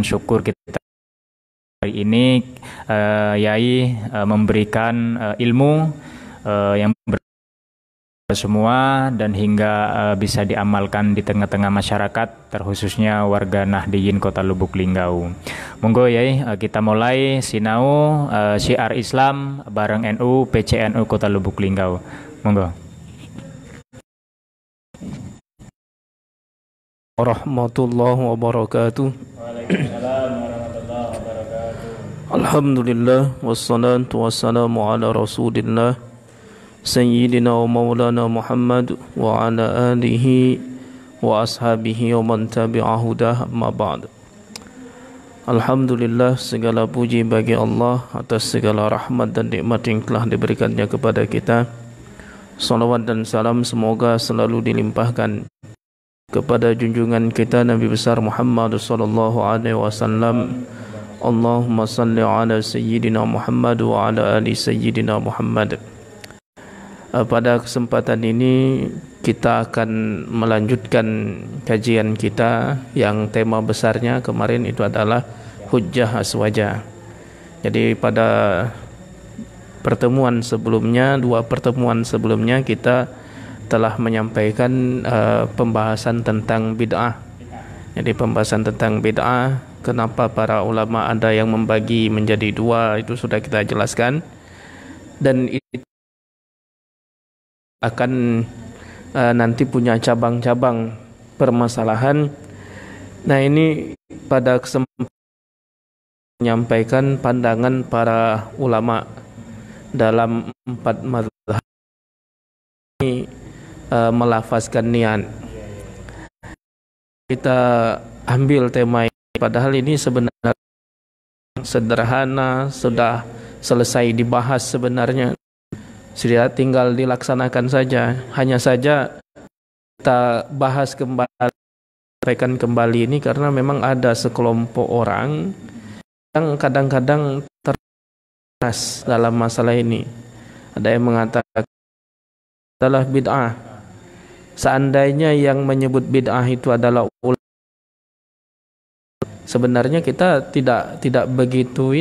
dengan syukur kita hari ini Yai memberikan ilmu yang semua dan hingga bisa diamalkan di tengah-tengah masyarakat, terkhususnya warga Nahdiyin Kota Lubuk Linggau. Monggo Yai, kita mulai sinau syiar Islam bareng NU PCNU Kota Lubuk Linggau. Monggo. Warahmatullahi wabarakatuh. Waalaikumsalam warahmatullahi wabarakatuh. Alhamdulillah wassalatu wassalamu ala Rasulillah Sayyidina wa Maulana Muhammad wa ala alihi wa ashabihi wa man tabi'ahu dah amma ba'd. Alhamdulillah, segala puji bagi Allah atas segala rahmat dan nikmat yang telah diberikannya kepada kita. Salawat dan salam semoga selalu dilimpahkan kepada junjungan kita Nabi besar Muhammad sallallahu alaihi wasallam. Allahumma salli ala sayyidina Muhammad wa ala ali sayyidina Muhammad. Pada kesempatan ini kita akan melanjutkan kajian kita yang tema besarnya kemarin itu adalah hujjah aswaja. Jadi pada pertemuan sebelumnya, dua pertemuan sebelumnya kita telah menyampaikan pembahasan tentang bid'ah. Jadi pembahasan tentang bid'ah, kenapa para ulama ada yang membagi menjadi dua, itu sudah kita jelaskan. Dan itu akan nanti punya cabang-cabang permasalahan. Nah, ini pada kesempatan menyampaikan pandangan para ulama dalam 4 mazhab ini melafazkan niat. Kita ambil tema ini, padahal ini sebenarnya sederhana, sudah selesai dibahas sebenarnya, sudah tinggal dilaksanakan saja. Hanya saja kita bahas kembali, sampaikan kembali ini karena memang ada sekelompok orang yang kadang-kadang terkeras dalam masalah ini. Ada yang mengatakan adalah bid'ah. Seandainya yang menyebut bid'ah itu adalah ulama, sebenarnya kita tidak begitu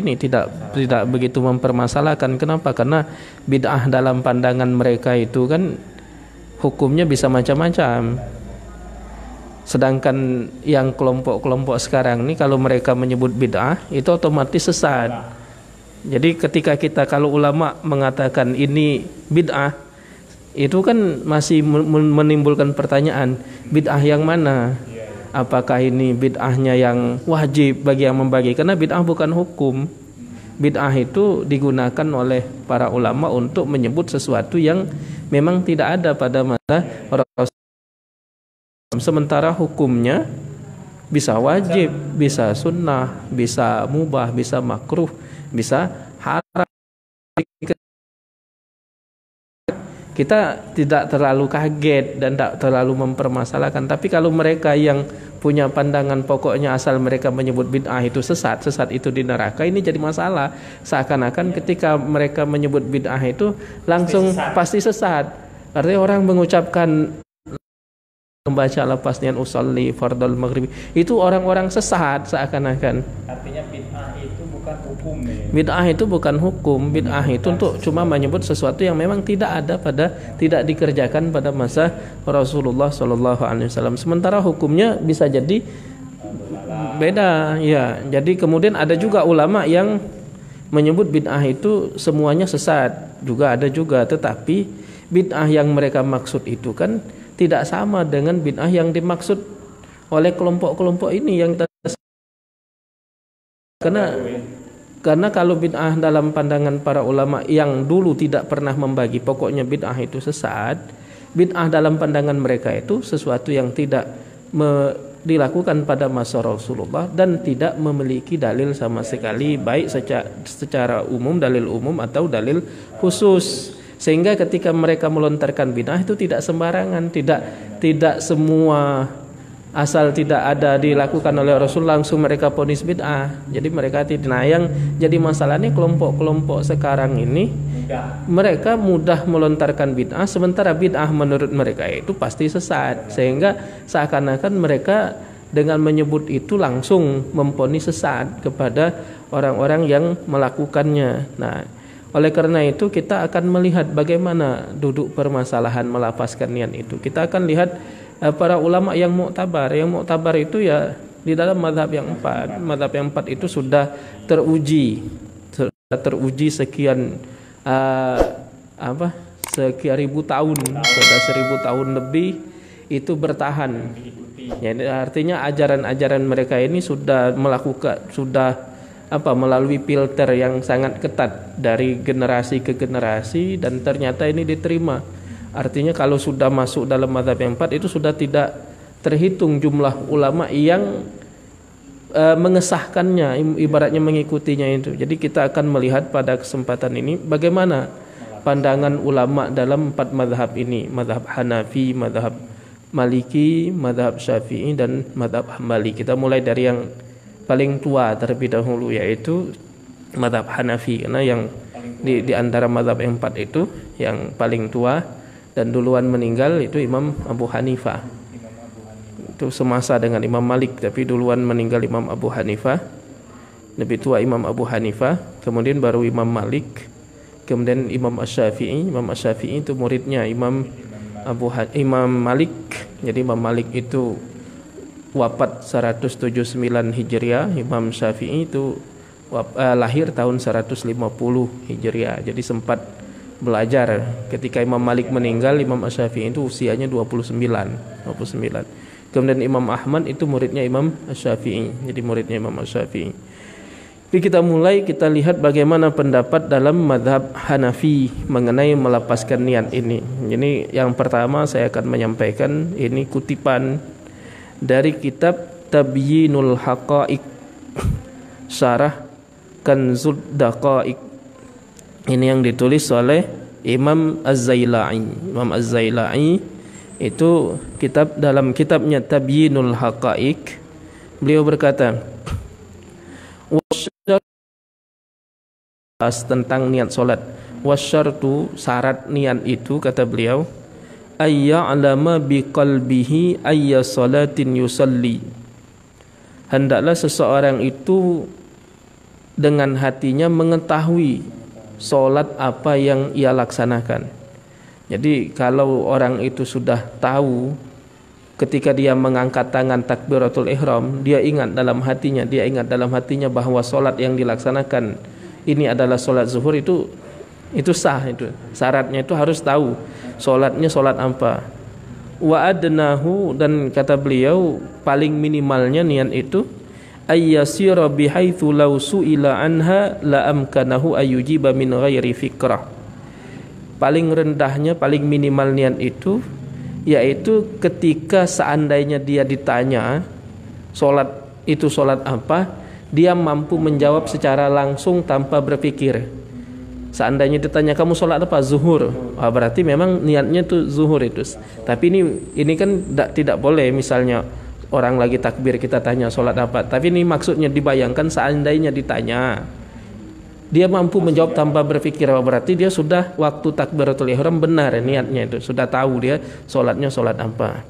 tidak begitu mempermasalahkan. Kenapa? Karena bid'ah dalam pandangan mereka itu kan hukumnya bisa macam-macam. Sedangkan yang kelompok-kelompok sekarang ini kalau mereka menyebut bid'ah itu otomatis sesat. Jadi ketika kita, kalau ulama mengatakan ini bid'ah, itu kan masih menimbulkan pertanyaan, bid'ah yang mana? Apakah ini bid'ahnya yang wajib bagi yang membagi? Karena bid'ah bukan hukum. Bid'ah itu digunakan oleh para ulama untuk menyebut sesuatu yang memang tidak ada pada masa Rasulullah. Sementara hukumnya bisa wajib, bisa sunnah, bisa mubah, bisa makruh, bisa haram. Kita tidak terlalu kaget dan tidak terlalu mempermasalahkan. Tapi kalau mereka yang punya pandangan pokoknya asal mereka menyebut bid'ah itu sesat itu di neraka, ini jadi masalah. Seakan-akan ketika mereka menyebut bid'ah itu langsung pasti sesat. Artinya orang mengucapkan membaca lepas niat usolli fardhul maghrib itu orang-orang sesat seakan-akan. Artinya bid'ah itu bukan hukum. Bid'ah itu bukan hukum. Bid'ah itu untuk cuma menyebut sesuatu yang memang tidak dikerjakan pada masa Rasulullah sallallahu alaihi wasallam. Sementara hukumnya bisa jadi beda, ya. Jadi kemudian ada juga ulama yang menyebut bid'ah itu semuanya sesat. Juga ada juga, tetapi bid'ah yang mereka maksud itu kan tidak sama dengan bid'ah yang dimaksud oleh kelompok-kelompok ini yang karena kalau bid'ah dalam pandangan para ulama yang dulu tidak pernah membagi, pokoknya bid'ah itu sesat. Bid'ah dalam pandangan mereka itu sesuatu yang tidak dilakukan pada masa Rasulullah dan tidak memiliki dalil sama sekali, baik secara umum, dalil umum atau dalil khusus. Sehingga ketika mereka melontarkan bid'ah itu tidak sembarangan, tidak semua asal tidak ada dilakukan oleh Rasul langsung mereka vonis bid'ah. Jadi mereka tidak. Nah, yang jadi masalahnya kelompok-kelompok sekarang ini mereka mudah melontarkan bid'ah, sementara bid'ah menurut mereka itu pasti sesat. Sehingga seakan-akan mereka dengan menyebut itu langsung memvonis sesat kepada orang-orang yang melakukannya. Nah, oleh karena itu kita akan melihat bagaimana duduk permasalahan melafazkan niat itu. Kita akan lihat para ulama yang muktabar. Yang muktabar itu ya di dalam mazhab yang empat. Mazhab yang empat itu sudah teruji sekian sekian ribu tahun, sudah 1000 tahun lebih itu bertahan. Jadi artinya ajaran-ajaran mereka ini sudah melalui filter yang sangat ketat dari generasi ke generasi dan ternyata ini diterima. Artinya kalau sudah masuk dalam mazhab yang empat itu sudah tidak terhitung jumlah ulama yang mengesahkannya, ibaratnya mengikutinya itu. Jadi kita akan melihat pada kesempatan ini bagaimana pandangan ulama dalam empat mazhab ini, mazhab Hanafi, mazhab Maliki, mazhab Syafi'i dan mazhab Hambali. Kita mulai dari yang paling tua terlebih dahulu, yaitu mazhab Hanafi, karena yang di antara mazhab yang empat itu yang paling tua dan duluan meninggal itu Imam Abu Hanifah. Itu semasa dengan Imam Malik, tapi duluan meninggal Imam Abu Hanifah. Lebih tua Imam Abu Hanifah, kemudian baru Imam Malik, kemudian Imam Asy-Syafi'i. Imam Asy-Syafi'i itu muridnya Imam Malik. Jadi Imam Malik itu wafat 179 Hijriah, Imam Syafi'i itu lahir tahun 150 Hijriah. Jadi sempat belajar. Ketika Imam Malik meninggal, Imam Asy-Syafi'i itu usianya 29. Kemudian Imam Ahmad itu muridnya Imam Asy-Syafi'i. Jadi muridnya Imam Asy-Syafi'i. Jadi kita lihat bagaimana pendapat dalam mazhab Hanafi mengenai melapaskan niat ini. Jadi yang pertama saya akan menyampaikan ini kutipan dari kitab Tabyinul Haqa'iq, Syarah Kanzud Daqa'iq. Ini yang ditulis oleh Imam Az-Zailai. Imam Az-Zailai itu dalam kitabnya Tabyinul Haqa'iq, beliau berkata tentang niat solat, wasyartu, syarat niat itu, kata beliau, ayya'lama biqalbihi ayya salatin yusalli, hendaklah seseorang itu dengan hatinya mengetahui solat apa yang ia laksanakan. Jadi kalau orang itu sudah tahu ketika dia mengangkat tangan takbiratul ihram, dia ingat dalam hatinya bahwa solat yang dilaksanakan ini adalah solat zuhur, itu sah. Itu syaratnya itu harus tahu solatnya solat apa. Wa adnahu, dan kata beliau paling minimalnya niat itu ayyasira bihaitsu law su'ila anha la amkanahu ayyujiba min ghairi fikrah. Paling rendahnya, paling minimal niat itu yaitu ketika seandainya dia ditanya solat itu solat apa, dia mampu menjawab secara langsung tanpa berpikir. Seandainya ditanya kamu sholat apa? Zuhur. Berarti memang niatnya tuh zuhur itu. Tapi ini kan tidak boleh, misalnya orang lagi takbir kita tanya sholat apa. Tapi ini maksudnya dibayangkan seandainya ditanya, dia mampu menjawab tanpa berpikir. Berarti dia sudah waktu takbiratul ihram benar niatnya itu, sudah tahu dia sholatnya sholat apa.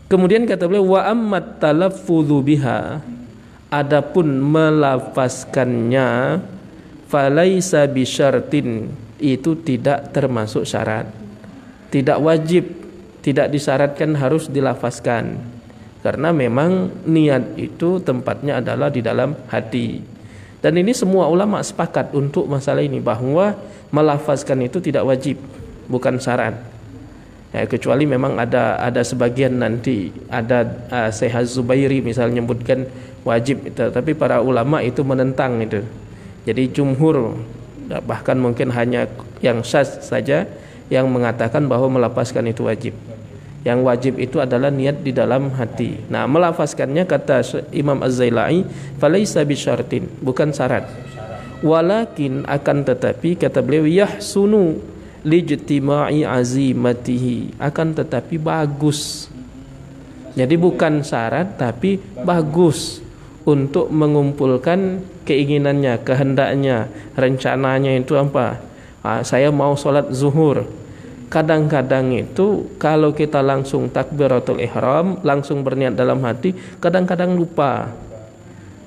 Kemudian kata beliau, wa ammat talaffudzu biha, adapun melafazkannya, falaisa bisyartin, itu tidak termasuk syarat, tidak wajib, tidak disyaratkan harus dilafazkan, karena memang niat itu tempatnya adalah di dalam hati. Dan ini semua ulama sepakat untuk masalah ini, bahwa melafazkan itu tidak wajib, bukan syarat. Ya, kecuali memang ada sebagian nanti ada Syekh Az-Zubairi misalnya menyebutkan wajib itu, tapi para ulama itu menentang itu. Jadi jumhur, bahkan mungkin hanya yang syadz saja yang mengatakan bahwa melafazkan itu wajib. Yang wajib itu adalah niat di dalam hati. Nah, melafazkannya kata Imam Az-Zailai falaisa bisyartin, bukan syarat. Walakin, akan tetapi, kata beliau, yahsunu lijtima'i azimatihi, akan tetapi bagus. Jadi bukan syarat tapi bagus untuk mengumpulkan keinginannya, kehendaknya, rencananya itu apa? Saya mau sholat zuhur. kadang-kadang itu kalau kita langsung takbiratul ihram, langsung berniat dalam hati, kadang-kadang lupa.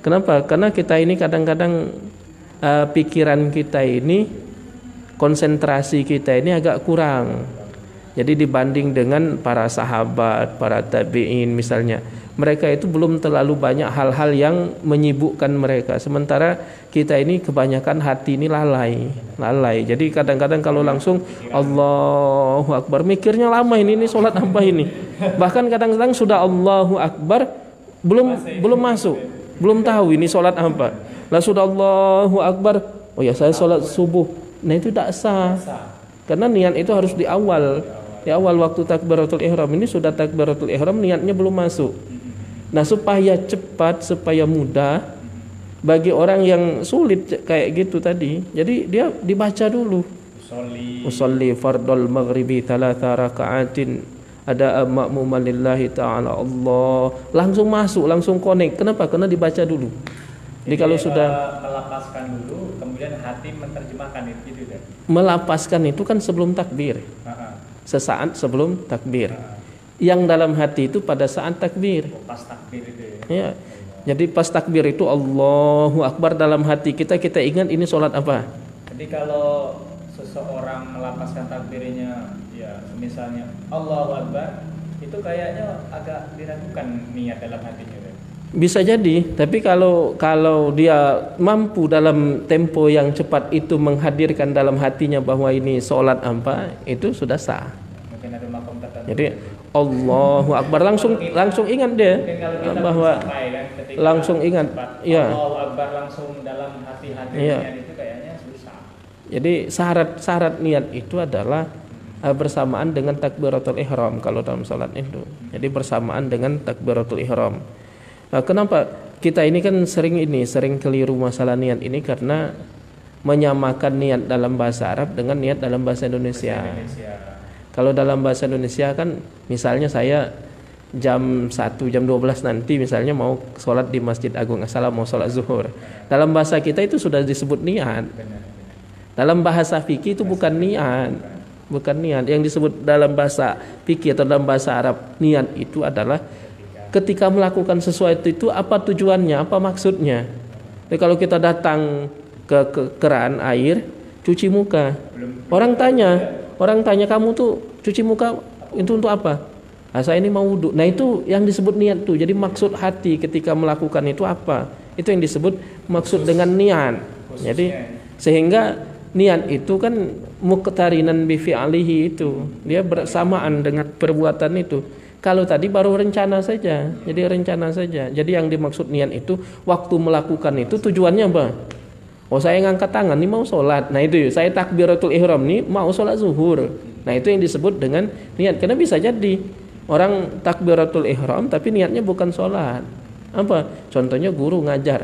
Kenapa? Karena kita ini kadang-kadang pikiran kita ini, konsentrasi kita ini agak kurang. Jadi dibanding dengan para sahabat, para tabi'in misalnya, mereka itu belum terlalu banyak hal-hal yang menyibukkan mereka. Sementara kita ini kebanyakan hati ini lalai. Jadi kadang-kadang kalau langsung Allahu Akbar, mikirnya lama ini sholat apa ini. Bahkan kadang-kadang sudah Allahu Akbar belum masuk, belum tahu ini sholat apa. Lah sudah Allahu Akbar, oh ya saya sholat subuh. Nah itu tak sah. Karena niat itu harus di awal. Di awal waktu takbiratul ihram ini sudah takbiratul ihram, niatnya belum masuk. Nah supaya cepat, supaya mudah bagi orang yang sulit kayak gitu tadi, jadi dia dibaca dulu. Usolli fardal maghribi 3 raka'atin ada ma'muman lillahi ta'ala Allah. Langsung masuk, langsung connect. Kenapa? Karena dibaca dulu. Jadi kalau sudah melapaskan dulu, kemudian hati menerjemahkan itu kan? Melapaskan itu kan sebelum takbir. Sesaat sebelum takbir. Yang dalam hati itu pada saat takbir. Pas takbir itu ya. Jadi pas takbir itu Allahu Akbar, dalam hati kita ingat ini sholat apa. Jadi kalau seseorang melapaskan takbirnya, ya misalnya Allahu Akbar, itu kayaknya agak diragukan niat dalam hatinya. Bisa jadi, tapi kalau dia mampu dalam tempo yang cepat itu menghadirkan dalam hatinya bahwa ini sholat apa, itu sudah sah. Mungkin ada makom tertentu. Jadi Allahu Akbar, langsung ingat dia bahwa langsung ingat, ya. Allahu Akbar langsung dalam hati-hatinya itu kayaknya susah. Jadi syarat niat itu adalah bersamaan dengan takbiratul ihram kalau dalam sholat itu. Jadi bersamaan dengan takbiratul ihram. Nah, kenapa kita ini kan sering keliru masalah niat ini karena menyamakan niat dalam bahasa Arab dengan niat dalam bahasa Indonesia. Kalau dalam bahasa Indonesia kan misalnya saya jam 1, jam 12 nanti misalnya mau sholat di Masjid Agung As-Salam, mau sholat zuhur. Dalam bahasa kita itu sudah disebut niat. Dalam bahasa fikih itu bukan niat. Yang disebut dalam bahasa fikih atau dalam bahasa Arab niat itu adalah ketika melakukan sesuatu itu apa tujuannya, apa maksudnya. Jadi kalau kita datang ke keran air, cuci muka. Orang tanya kamu tuh cuci muka itu untuk apa? Nah, saya ini mau wudhu. Nah itu yang disebut niat tuh. Jadi maksud hati ketika melakukan itu apa? Itu yang disebut maksud dengan niat. Jadi sehingga niat itu kan muqtarinan bi fi'alihi itu. Dia bersamaan dengan perbuatan itu. Kalau tadi baru rencana saja. Jadi yang dimaksud niat itu waktu melakukan itu tujuannya apa? Oh saya ngangkat tangan nih mau sholat. Nah itu saya takbiratul ihram nih mau sholat zuhur. Nah itu yang disebut dengan niat. Karena bisa jadi orang takbiratul ihram tapi niatnya bukan sholat. Apa? Contohnya guru ngajar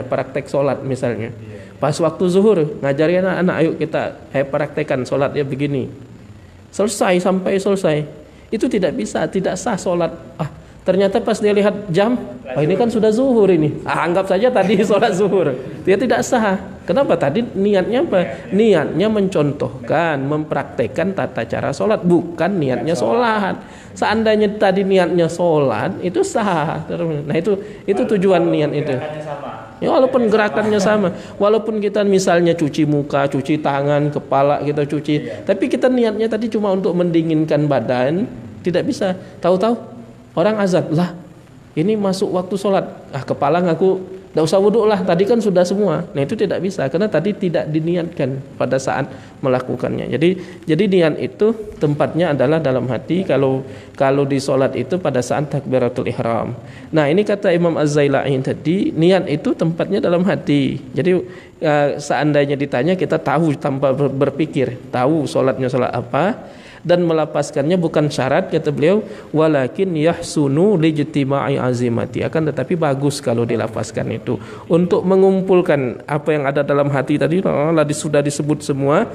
praktek sholat misalnya. Pas waktu zuhur ngajarin anak-anak, ayo kita praktekkan sholatnya begini. Sampai selesai. Itu tidak sah sholat. Ternyata pas dia lihat jam, ini kan sudah zuhur ini. Anggap saja tadi sholat zuhur. Dia tidak sah. Kenapa? Tadi niatnya apa? Niatnya mencontohkan, mempraktekkan tata cara sholat, bukan niatnya sholat. Seandainya tadi niatnya sholat, itu sah. Nah itu tujuan niat itu. Ya, walaupun gerakannya sama, walaupun kita misalnya cuci muka, cuci tangan, kepala kita cuci, tapi kita niatnya tadi cuma untuk mendinginkan badan, tidak bisa. Tahu-tahu orang azan, lah ini masuk waktu sholat, kepala ngaku tidak usah wudhu lah, tadi kan sudah semua. Nah itu tidak bisa, karena tadi tidak diniatkan pada saat melakukannya. Jadi niat itu tempatnya adalah dalam hati. Kalau di sholat itu pada saat takbiratul ihram. Nah ini kata Imam Az-Zailai tadi, niat itu tempatnya dalam hati. Jadi seandainya ditanya kita tahu tanpa berpikir, tahu sholatnya sholat apa. Dan melapaskannya bukan syarat, kata beliau, walakin yahsunu lijtima'i azimati, akan tetapi bagus kalau dilapaskan itu untuk mengumpulkan apa yang ada dalam hati tadi. Sudah disebut semua,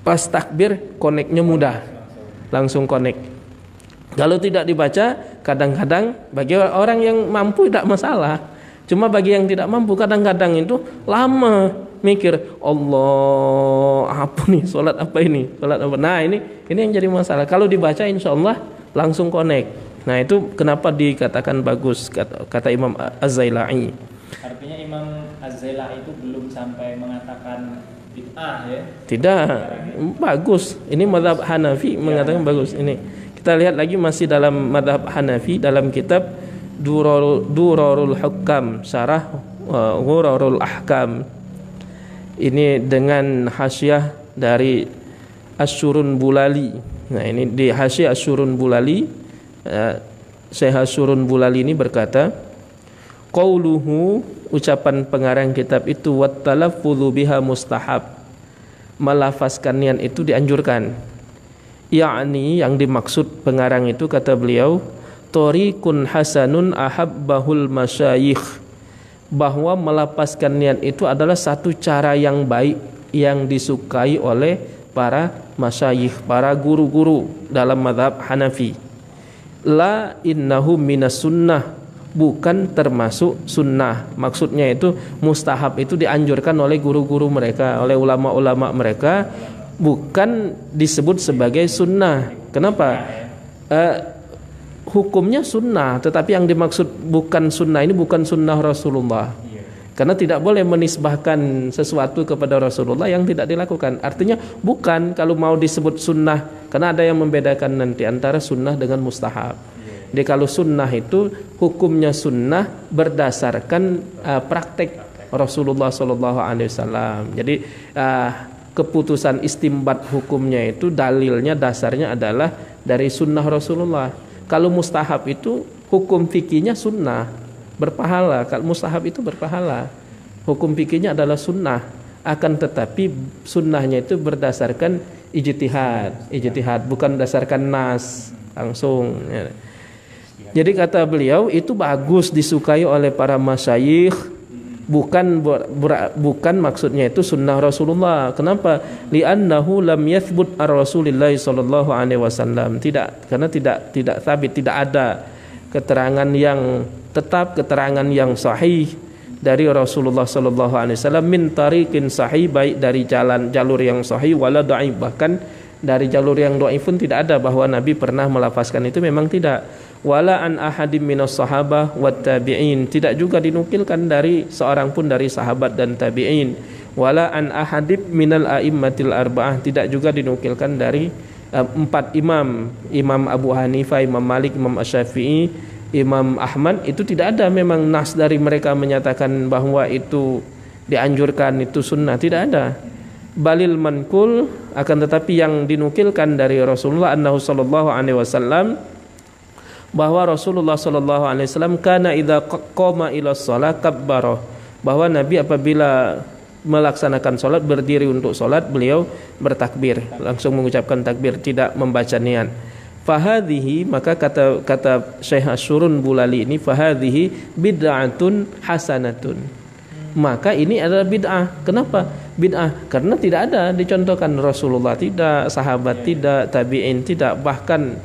pas takbir koneknya mudah, langsung konek. Kalau tidak dibaca, kadang-kadang bagi orang yang mampu tidak masalah, cuma bagi yang tidak mampu kadang-kadang itu lama mikir Allah apa nih, salat apa ini, salat apa. Nah ini yang jadi masalah. Kalau dibaca insya Allah langsung connect. Nah itu kenapa dikatakan bagus kata Imam Az-Zailai. Artinya Imam Az-Zailai itu belum sampai mengatakan bid'ah ya? Tidak, bagus. Ini mazhab Hanafi mengatakan bagus. Ini kita lihat lagi masih dalam mazhab Hanafi dalam kitab Durarul Hukam, syarah Ghurarul Ahkam. Ini dengan hasyiah dari Asyurun Bulali. Nah ini di hasyiah Asyurun Bulali, Syekh Asyurun Bulali ini berkata, qauluhu, ucapan pengarang kitab itu, wat talaffudzu biha mustahab, melafazkan niat itu dianjurkan. Yakni yang dimaksud pengarang itu, kata beliau, thoriqun hasanun ahabbahul masyayikh, bahwa melafazkan niat itu adalah satu cara yang baik yang disukai oleh para masyayikh, para guru-guru dalam mazhab Hanafi. La innahu minas sunnah, bukan termasuk sunnah. Maksudnya itu mustahab itu dianjurkan oleh guru-guru mereka, oleh ulama-ulama mereka, bukan disebut sebagai sunnah. Kenapa? Hukumnya sunnah, tetapi yang dimaksud bukan sunnah ini bukan sunnah Rasulullah. Karena tidak boleh menisbahkan sesuatu kepada Rasulullah yang tidak dilakukan. Artinya bukan, kalau mau disebut sunnah, karena ada yang membedakan nanti antara sunnah dengan mustahab. Jadi kalau sunnah itu hukumnya sunnah berdasarkan praktek Rasulullah SAW. Jadi keputusan istimbat hukumnya itu dalilnya, dasarnya adalah dari sunnah Rasulullah. Kalau mustahab itu hukum fikihnya sunnah, berpahala. Kalau mustahab itu berpahala, hukum fikihnya adalah sunnah. Akan tetapi sunnahnya itu berdasarkan ijtihad, bukan berdasarkan nas langsung. Jadi kata beliau itu bagus, disukai oleh para masyayikh. Bukan maksudnya itu sunnah Rasulullah. Kenapa? Li'annahu lam yathbut ar-Rasulillah sallallahu alaihi wasallam. Tidak, karena tidak sabit, tidak ada keterangan yang tetap, keterangan yang sahih dari Rasulullah sallallahu alaihi wasallam min tariqin sahih, baik dari jalur yang sahih wala dhaif, bahkan dari jalur yang dhaif pun tidak ada bahwa Nabi pernah melafazkan itu, memang tidak. Wala an ahadim minas sahabah wat tabi'in, tidak juga dinukilkan dari seorang pun dari sahabat dan tabi'in. Wala an ahadim minal a'immatil arba'ah, tidak juga dinukilkan dari empat imam, Imam Abu Hanifah, Imam Malik, Imam Asy-Syafi'i, Imam Ahmad. Itu tidak ada memang nas dari mereka menyatakan bahwa itu dianjurkan, itu sunnah, tidak ada. Balil mankul, akan tetapi yang dinukilkan dari Rasulullah annahu sallallahu alaihi wasallam, bahwa Rasulullah sallallahu alaihi wasallam kana idza qama ila shalah kabbara, bahwa Nabi apabila melaksanakan salat, berdiri untuk salat, beliau bertakbir, langsung mengucapkan takbir, tidak membaca niat. Fahadhihi, maka kata Syekh Asyurun Bulali ini, fahadhihi bid'atun hasanatun, maka ini adalah bid'ah. Kenapa bid'ah? Karena tidak ada dicontohkan Rasulullah, tidak, sahabat tidak, tabi'in tidak, bahkan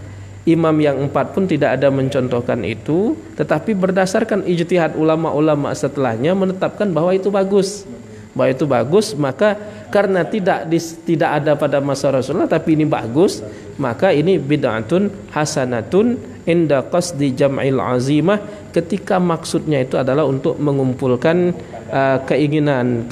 imam yang empat pun tidak ada mencontohkan itu, tetapi berdasarkan ijtihad ulama-ulama setelahnya menetapkan bahwa itu bagus. Bahwa itu bagus, maka karena tidak ada pada masa Rasulullah tapi ini bagus, maka ini bid'atun hasanatun inda qasdi jam'il azimah, ketika maksudnya itu adalah untuk mengumpulkan keinginan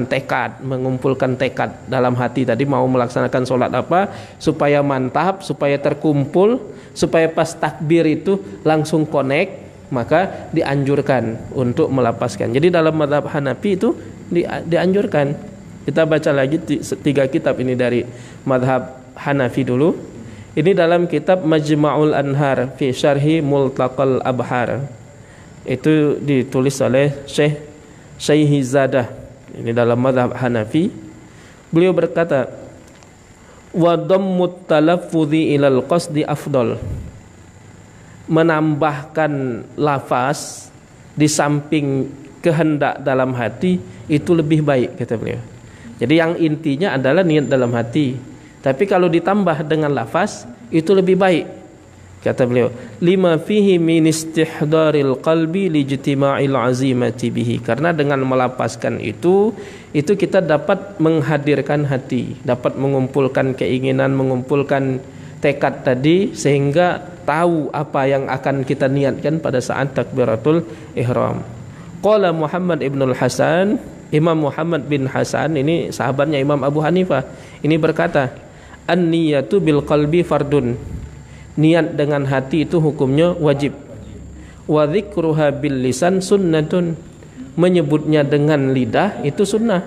tekad, mengumpulkan tekad dalam hati tadi mau melaksanakan sholat apa supaya mantap, supaya terkumpul, supaya pas takbir itu langsung connect, maka dianjurkan untuk melapaskan. Jadi dalam mazhab Hanafi itu dianjurkan. Kita baca lagi 3 kitab ini dari mazhab Hanafi dulu. Ini dalam kitab Majma'ul Anhar fi Syarhi Multaqal Abhar. Itu ditulis oleh Syekh Syaihizadah. Ini dalam mazhab Hanafi. Beliau berkata, wa dhammut talaffudhi ilal qasdi afdal, menambahkan lafaz di samping kehendak dalam hati itu lebih baik, kata beliau. Jadi yang intinya adalah niat dalam hati, tapi kalau ditambah dengan lafaz itu lebih baik. Kata beliau, lima fihi min istihdaril qalbi lijtima'il azimati bihi. Karena dengan melapaskan itu kita dapat menghadirkan hati, dapat mengumpulkan keinginan, mengumpulkan tekad tadi, sehingga tahu apa yang akan kita niatkan pada saat takbiratul ihram. Qala Muhammad ibn al-Hasan, Imam Muhammad bin Hasan ini sahabatnya Imam Abu Hanifah, ini berkata, an-niyatu bil qalbi fardun. Niat dengan hati itu hukumnya wajib. Wa dzikruha bil lisan sunnatun. Menyebutnya dengan lidah itu sunnah.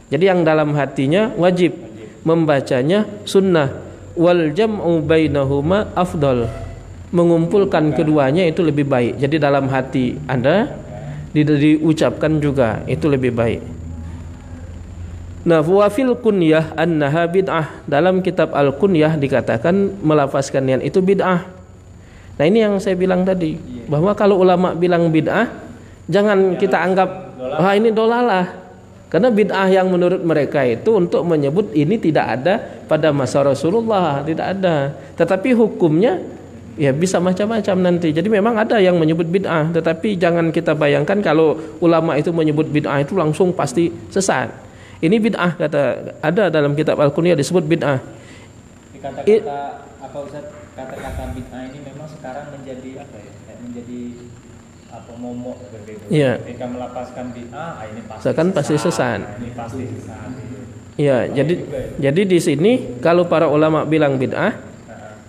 Jadi yang dalam hatinya wajib, membacanya sunnah. Wal jam'u bainahuma afdal. Mengumpulkan keduanya itu lebih baik. Jadi dalam hati Anda diucapkan juga itu lebih baik. Nah, wa fil kunyah annaha bid'ah. Dalam kitab Al-Kunyah dikatakan melafazkan niat itu bid'ah. Nah, ini yang saya bilang tadi, bahwa kalau ulama bilang bid'ah, jangan kita anggap wah ini dolalah. Karena bid'ah yang menurut mereka itu untuk menyebut ini tidak ada pada masa Rasulullah, tidak ada. Tetapi hukumnya ya bisa macam-macam nanti. Jadi memang ada yang menyebut bid'ah, tetapi jangan kita bayangkan kalau ulama itu menyebut bid'ah itu langsung pasti sesat. Ini bid'ah, kata ada dalam kitab Al-Kunyah disebut bid'ah. Kata-kata apa Ustaz? Kata-kata bid'ah ini memang sekarang menjadi apa ya? Menjadi apa momok begitu. Iya. Ketika melapaskan bid'ah, ini pasti sesat. Ini pasti sesat. Iya, jadi di sini kalau para ulama bilang bid'ah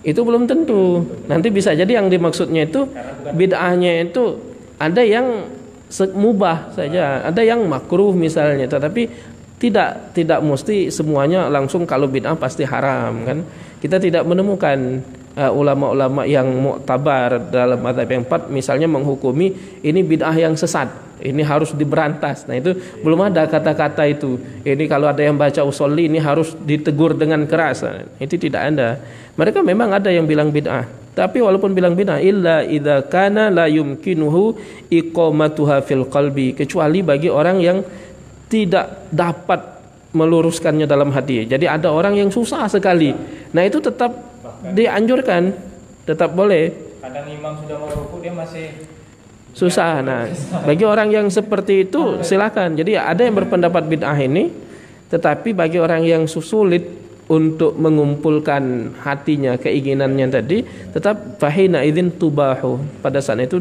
itu belum tentu. Nanti bisa jadi yang dimaksudnya itu bid'ahnya itu ada yang mubah saja, ada yang makruh misalnya, tetapi tidak mesti semuanya langsung kalau bid'ah pasti haram kan. Kita tidak menemukan ulama-ulama yang muktabar dalam mazhab yang 4 misalnya menghukumi ini bid'ah yang sesat, ini harus diberantas. Nah, itu belum ada kata-kata itu. Ini kalau ada yang baca usolli ini harus ditegur dengan keras. Nah, itu tidak ada. Mereka memang ada yang bilang bid'ah. Tapi walaupun bilang bid'ah illa idza kana la yumkinuhu iqamatuha fil qalbi, kecuali bagi orang yang tidak dapat meluruskannya dalam hati. Jadi ada orang yang susah sekali. Nah, itu tetap dianjurkan, tetap boleh. Kadang imam sudah mau rukuk dia masih susah. Nah, bagi orang yang seperti itu silakan. Jadi ada yang berpendapat bid'ah ini, tetapi bagi orang yang sulit untuk mengumpulkan hatinya, keinginannya tadi, tetap fahina idzin tubahu. Pada saat itu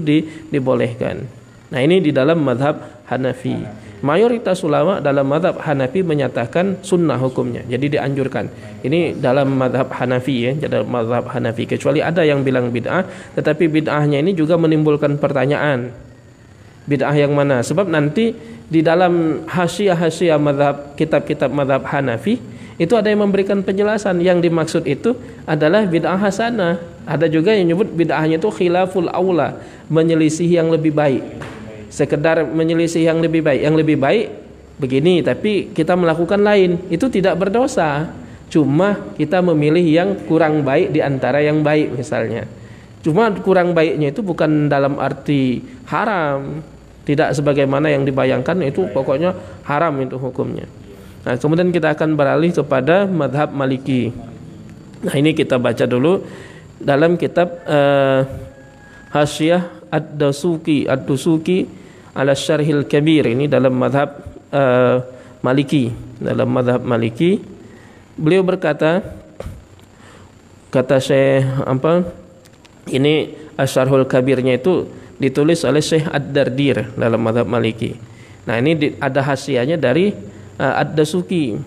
dibolehkan. Nah, ini di dalam mazhab Hanafi. Mayoritas ulama dalam mazhab Hanafi menyatakan sunnah hukumnya, jadi dianjurkan. Ini dalam mazhab Hanafi ya, dalam mazhab Hanafi. Kecuali ada yang bilang bid'ah, tetapi bid'ahnya ini juga menimbulkan pertanyaan. Bid'ah yang mana? Sebab nanti di dalam hasyiah-hasyiah mazhab, kitab-kitab mazhab Hanafi itu ada yang memberikan penjelasan. Yang dimaksud itu adalah bid'ah hasanah. Ada juga yang menyebut bid'ahnya itu khilaful aula, menyelisih yang lebih baik. Sekedar menyelisih yang lebih baik. Yang lebih baik begini, tapi kita melakukan lain, itu tidak berdosa. Cuma kita memilih yang kurang baik di antara yang baik misalnya. Cuma kurang baiknya itu bukan dalam arti haram, tidak sebagaimana yang dibayangkan, itu pokoknya haram itu hukumnya. Nah, kemudian kita akan beralih kepada mazhab Maliki. Nah, ini kita baca dulu dalam kitab Hasyiah Ad-Dusuki ala Syarhil Kabir, ini dalam mazhab Maliki. Dalam mazhab Maliki beliau berkata, kata Syekh ini Asy-Syarhul Kabirnya itu ditulis oleh Syekh Ad-Dardir dalam mazhab Maliki. Nah, ini ada hasyiahnya dari Ad-Dusuki.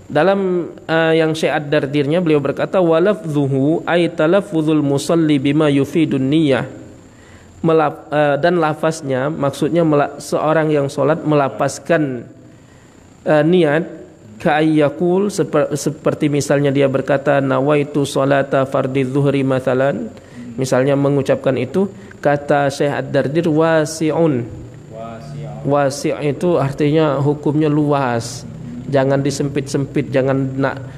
Dalam yang Syekh Ad-Dardirnya beliau berkata, walafzuhu ay talaffuzul musalli bima yufidun niyyah. Dan lafaznya maksudnya seorang yang sholat melapaskan niat, ka'ayyakul seperti misalnya dia berkata nawaitu sholata fardhi zuhri mathalan, misalnya mengucapkan itu. Kata Syekh Ad-Dardir wasi'un. Wasi' itu artinya hukumnya luas, jangan disempit-sempit, jangan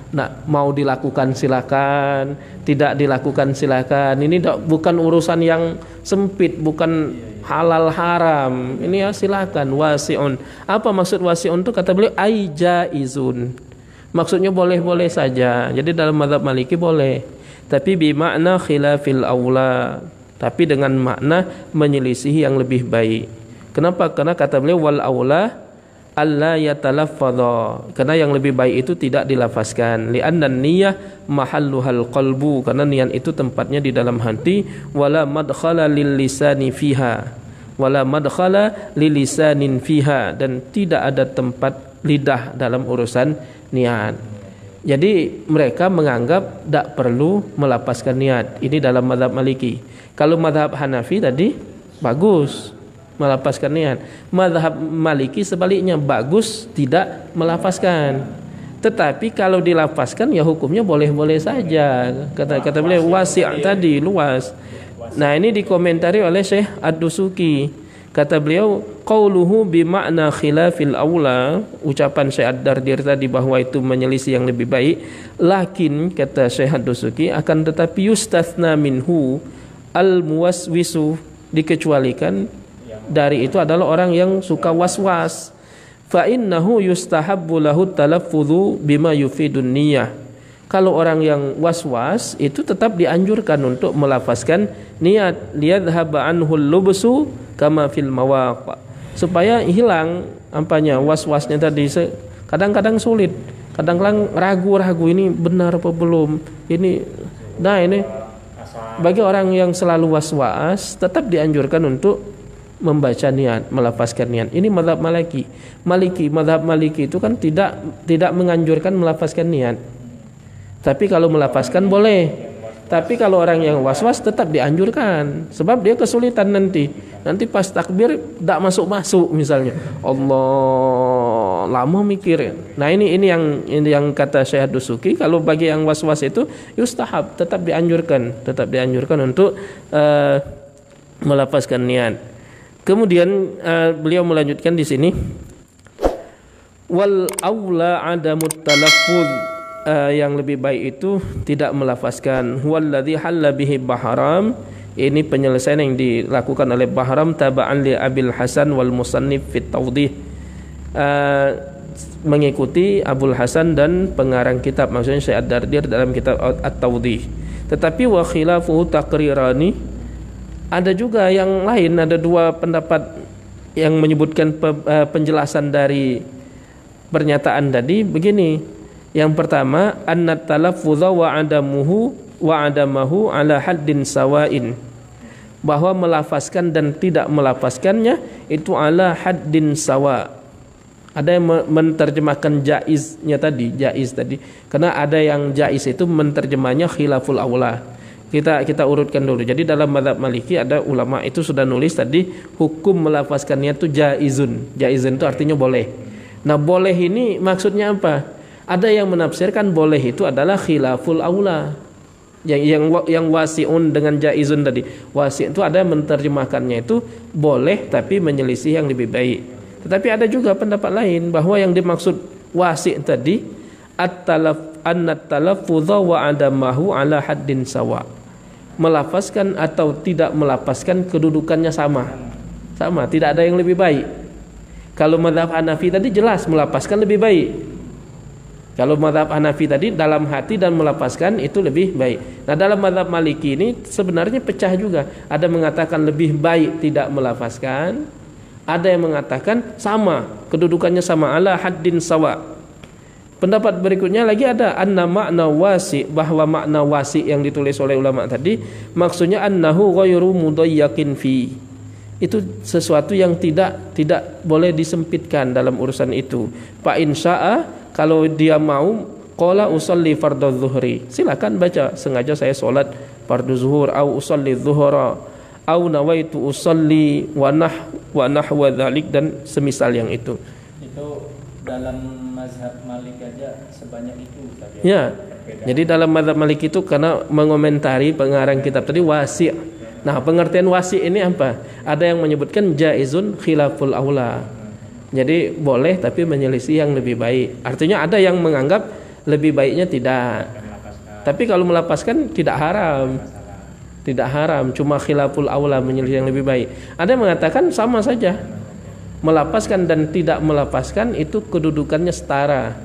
nak mau dilakukan silakan, tidak dilakukan silakan. Ini bukan urusan yang sempit, bukan halal haram. Ini ya silakan, wasi'un. Apa maksud wasi'un itu? Kata beliau ai jaizun. Maksudnya boleh-boleh saja. Jadi dalam mazhab Maliki boleh. tapi bimakna khilafil aula, tapi dengan makna menyelisihi yang lebih baik. Kenapa? Karena kata beliau wal aula alla yatalaffadha, karena yang lebih baik itu tidak dilafazkan. Li'anna niyyah mahalluhal qalbu, karena niat itu tempatnya di dalam hati. Wala madkhala lil lisani fiha, wala madkhala lil lisanin fiha, dan tidak ada tempat lidah dalam urusan niat. Jadi mereka menganggap tidak perlu melapaskan niat. Ini dalam mazhab Maliki. Kalau mazhab Hanafi tadi bagus melapaskan niat. Mazhab Maliki sebaliknya, bagus tidak melapaskan. Tetapi kalau dilapaskan ya hukumnya boleh-boleh saja. Kata beliau wasi' tadi, luas. Nah, ini dikomentari oleh Syekh Ad-Dusuki. Kata beliau qauluhu bimakna khilafil aula, ucapan Syekh Ad-Dardir tadi bahwa itu menyelisih yang lebih baik. Lakin kata Syekh Ad-Dusuki akan tetapi yustatsna minhu al-muwaswisu, dikecualikan dari itu adalah orang yang suka was-was. Fa innahu yustahabbu lahu talaffudhu bima yufidun niyyah. Kalau orang yang was-was itu tetap dianjurkan untuk melafazkan niat, liyadhhaba anhu al-lubsu kama fil mawaq, supaya hilang apanya was-wasnya tadi. Kadang-kadang sulit, kadang-kadang ragu-ragu ini benar apa belum. Ini bagi orang yang selalu was-was tetap dianjurkan untuk membaca niat, melafazkan niat. Ini mazhab Maliki. Mazhab Maliki itu kan tidak menganjurkan melafazkan niat. Tapi kalau melafazkan boleh. Tapi kalau orang yang was-was tetap dianjurkan, sebab dia kesulitan nanti pas takbir tidak masuk misalnya. Allah, lama mikir. Nah, ini yang kata Syekh Dusuki, kalau bagi yang was-was itu yustahab, tetap dianjurkan untuk melafazkan niat. Kemudian beliau melanjutkan di sini, wal aula adamut talaffuz, yang lebih baik itu tidak melafazkan. Huwallazi halla bihi Bahram, ini penyelesaian yang dilakukan oleh Bahram taba'an li Abil Hasan wal Musannif fit Tawdih, mengikuti Abul Hasan dan pengarang kitab, maksudnya Syekh Ad-Dardir dalam kitab At-Tawdih. Tetapi wa khilafuhu taqrirani, ada juga yang lain, ada dua pendapat yang menyebutkan penjelasan dari pernyataan tadi begini. Yang pertama, annat talaffudha wa adamahu ala haddin sawain, bahwa melafazkan dan tidak melafazkannya itu ala haddin sawa. Ada yang menterjemahkan jaiznya tadi, jaiz tadi. Karena ada yang jaiz itu menterjemahnya khilaful aula. Kita urutkan dulu. Jadi dalam mazhab Maliki ada ulama itu sudah nulis tadi hukum melafazkannya itu jaizun. Jaizun itu artinya boleh. Nah, boleh ini maksudnya apa? Ada yang menafsirkan boleh itu adalah khilaful aula. Yang wasi'un dengan jaizun tadi. Wasi' itu ada yang menerjemahkannya itu boleh tapi menyelisih yang lebih baik. Tetapi ada juga pendapat lain bahwa yang dimaksud wasi' tadi annat talaffudha wa adamahu ala haddin sawa. Melafazkan atau tidak melafazkan kedudukannya sama, tidak ada yang lebih baik. Kalau mazhab Hanafi tadi jelas melafazkan lebih baik. Kalau mazhab Hanafi tadi dalam hati dan melafazkan itu lebih baik. Nah, dalam mazhab Maliki ini sebenarnya pecah juga. Ada mengatakan lebih baik tidak melafazkan, ada yang mengatakan sama, kedudukannya sama, ala haddin sawa. Pendapat berikutnya lagi ada anna makna wasi, bahwa makna wasi yang ditulis oleh ulama tadi maksudnya annahu ghairu mudayyakin fi, itu sesuatu yang tidak boleh disempitkan dalam urusan itu. Fa insya'a, kalau dia mau qala usolli fardhu zuhri, silakan baca sengaja saya solat fardhu zuhur, au usolli zuhra, au nawaitu usolli wa nahwa dzalik, dan semisal yang itu. Itu dalam mazhab Malik aja sebanyak itu Ustaz, ya. Jadi dalam mazhab Malik itu karena mengomentari pengarang kitab tadi wasi'. Nah, pengertian wasi' ini apa? Ada yang menyebutkan jaizun khilaful aula. Jadi boleh tapi menyelisih yang lebih baik. Artinya ada yang menganggap lebih baiknya tidak. Tapi kalau melapaskan tidak haram. Tidak haram, cuma khilaful aula, menyelisih yang lebih baik. Ada yang mengatakan sama saja. Melapaskan dan tidak melapaskan itu kedudukannya setara.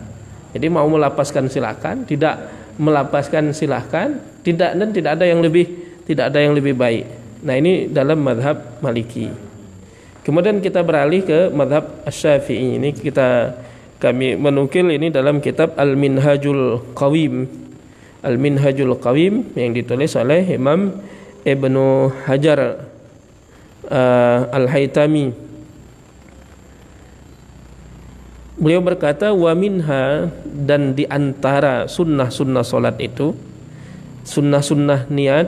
Jadi mau melapaskan silakan, tidak melapaskan silahkan, tidak ada yang lebih baik. Nah, ini dalam mazhab Maliki. Kemudian kita beralih ke mazhab Asy-Syafi'i. Ini kami menukil ini dalam kitab Al-Minhajul Qawim. Al-Minhajul Qawim yang ditulis oleh Imam Ibnu Hajar Al-Haytami. Beliau berkata, wa minha, dan di antara sunnah-sunnah salat itu, sunnah-sunnah niat,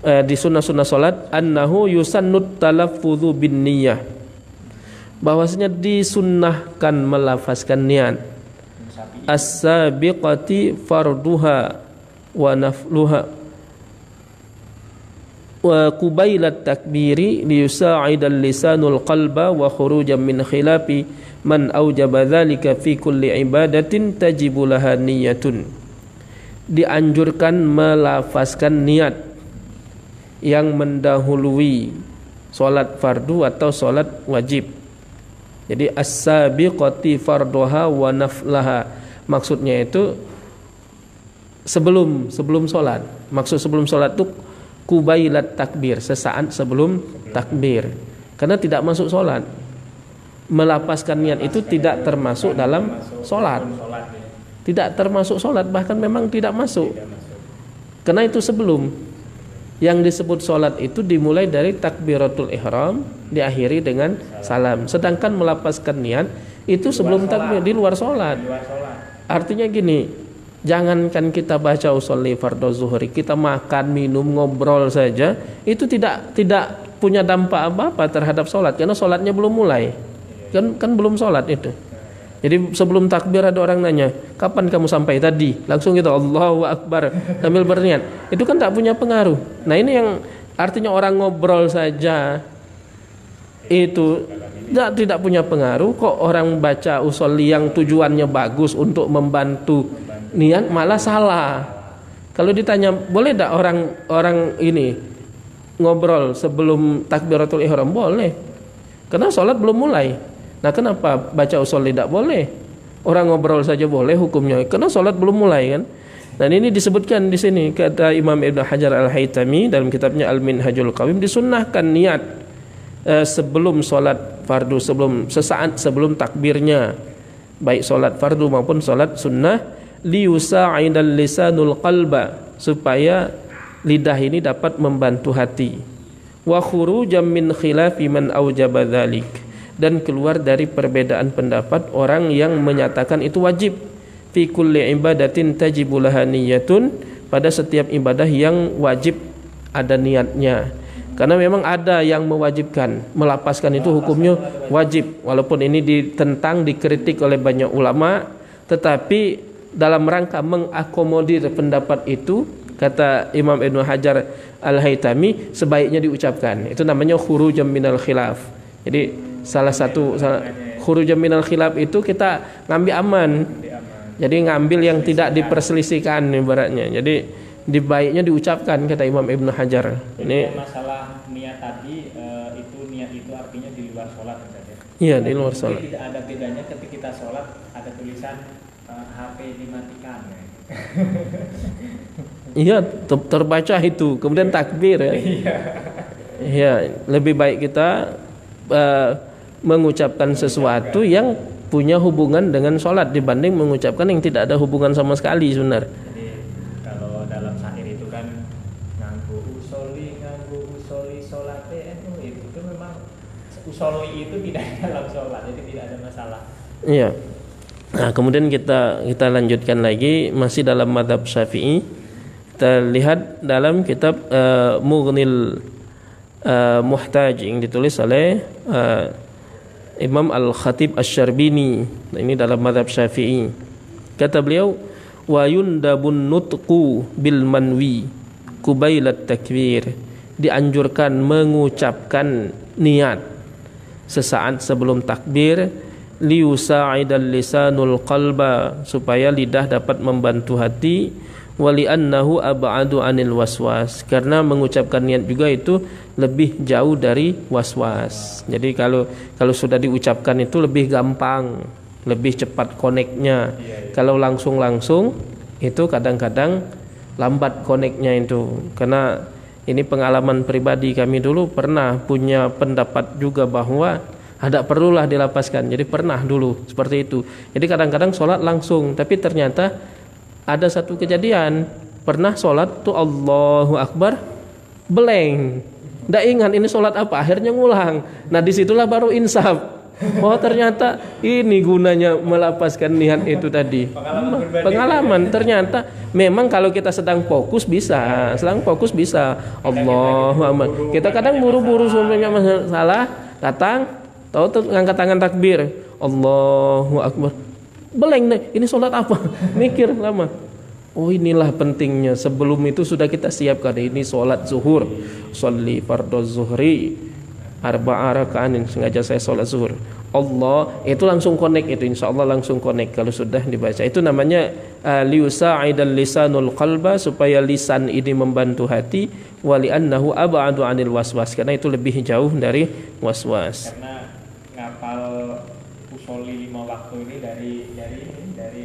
di sunnah-sunnah salat, annahu yusannut talaffudzu bin niyyah, bahwasanya disunnahkan melafazkan niat, as-sabiqati farduha wa nafluha wa qubailat takbiri liyusa'idal lisanul qalba wa khurujan min khilafi man aujaba dzalika fi kulli ibadatin tajibu laha niyyatun. Dianjurkan melafazkan niat yang mendahului salat fardu atau salat wajib. Jadi as-sabiqati farduha wa naflaha, maksudnya itu sebelum salat. Maksud sebelum salat itu kubailat takbir, sesaat sebelum takbir. Karena tidak masuk salat. Melapaskan niat itu tidak termasuk dalam salat. Tidak termasuk salat, bahkan memang tidak masuk. Karena itu sebelum. Yang disebut salat itu dimulai dari takbiratul ihram, diakhiri dengan salam. Sedangkan melapaskan niat itu sebelum takbir, di luar salat. Artinya gini, jangankan kita baca usolli fardhu zuhri, kita makan, minum, ngobrol saja, itu tidak punya dampak apa-apa terhadap salat, karena salatnya belum mulai. Kan belum salat itu. Jadi sebelum takbir ada orang nanya, kapan kamu sampai tadi? Langsung kita Allahu Akbar sambil berniat. Itu kan tak punya pengaruh. Nah, ini yang artinya orang ngobrol saja itu tidak punya pengaruh. Kok orang baca usolli yang tujuannya bagus untuk membantu niat malah salah. Kalau ditanya, boleh tak orang ini ngobrol sebelum takbiratul ihram? Boleh. Karena salat belum mulai. Nah, kenapa baca usolli tidak boleh? Orang ngobrol saja boleh hukumnya, karena salat belum mulai kan. Dan ini disebutkan di sini, kata Imam Ibnu Hajar Al-Haytami dalam kitabnya Al-Minhajul Qawim, disunnahkan niat sebelum salat fardu, sesaat sebelum takbirnya, baik salat fardu maupun salat sunnah, liyusa'idal lisanul qalba, supaya lidah ini dapat membantu hati, wa khurujam min khilafi man aujaba dzalik, dan keluar dari perbedaan pendapat orang yang menyatakan itu wajib, fi kulli ibadatin tajibu laha niyyatun, pada setiap ibadah yang wajib ada niatnya. Karena memang ada yang mewajibkan, melapaskan itu hukumnya wajib, walaupun ini ditentang, dikritik oleh banyak ulama, tetapi dalam rangka mengakomodir pendapat itu, kata Imam Ibnu Hajar Al-Haytami, sebaiknya diucapkan. Itu namanya khurujam minal khilaf. Jadi salah satu khurujam minal khilaf itu kita ngambil aman. Jadi ngambil yang tidak diperselisihkan ibaratnya. Jadi dibaiknya diucapkan, kata Imam Ibnu Hajar. Ini masalah niat tadi, niat itu artinya di luar sholat saja. Iya, di luar sholat. Tidak ada bedanya ketika kita sholat ada tulisan HP dimatikan. Iya, terbaca itu, kemudian takbir ya. Iya, lebih baik kita mengucapkan sesuatu yang punya hubungan dengan sholat dibanding mengucapkan yang tidak ada hubungan sama sekali sebenarnya. Jadi kalau dalam syair itu kan nganggo usoli sholate itu memang usoli itu tidak dalam sholat, jadi tidak ada masalah. Iya. Nah, kemudian kita lanjutkan lagi masih dalam mazhab Syafi'i. Kita lihat dalam kitab Mughnil Muhtaj yang ditulis oleh Imam Al-Khatib Asy-Syarbini. Nah, ini dalam mazhab Syafi'i. Kata beliau, wa yundabun nutqu bil manwi qubailat takbir. Dianjurkan mengucapkan niat sesaat sebelum takbir, liyusa'idal lisanul qalba, supaya lidah dapat membantu hati, wali'annahu ab'adu anil waswas, karena mengucapkan niat juga itu lebih jauh dari waswas. Jadi kalau sudah diucapkan itu lebih gampang, lebih cepat koneknya. Kalau langsung itu kadang-kadang lambat koneknya itu. Karena ini pengalaman pribadi kami dulu pernah punya pendapat juga bahwa ada perlulah dilapaskan. Jadi pernah dulu seperti itu. Jadi kadang-kadang sholat langsung, tapi ternyata ada satu kejadian, pernah sholat tuh Allahu Akbar blank, nggak ingat ini sholat apa, akhirnya ngulang. Nah disitulah baru insaf. Oh ternyata ini gunanya melapaskan niat itu tadi. Pengalaman ternyata memang kalau kita sedang fokus bisa, Allahu Akbar. Kita kadang buru-buru sebenarnya masalah, datang, tahu tuh ngangkat tangan takbir, Allahu Akbar. Beleng deh, ini sholat apa? Mikir lama. Oh inilah pentingnya. Sebelum itu sudah kita siapkan, ini sholat zuhur, sholli fardhu zuhri arba'a raka'atin, sengaja saya sholat zuhur. Allah itu langsung connect, itu insya Allah langsung connect kalau sudah dibaca. Itu namanya liusa'idal lisanul qalba, supaya lisan ini membantu hati, wali'annahu ab'adu 'anil waswas, karena itu lebih jauh dari waswas. Karena ngapal usolli 5 waktu ini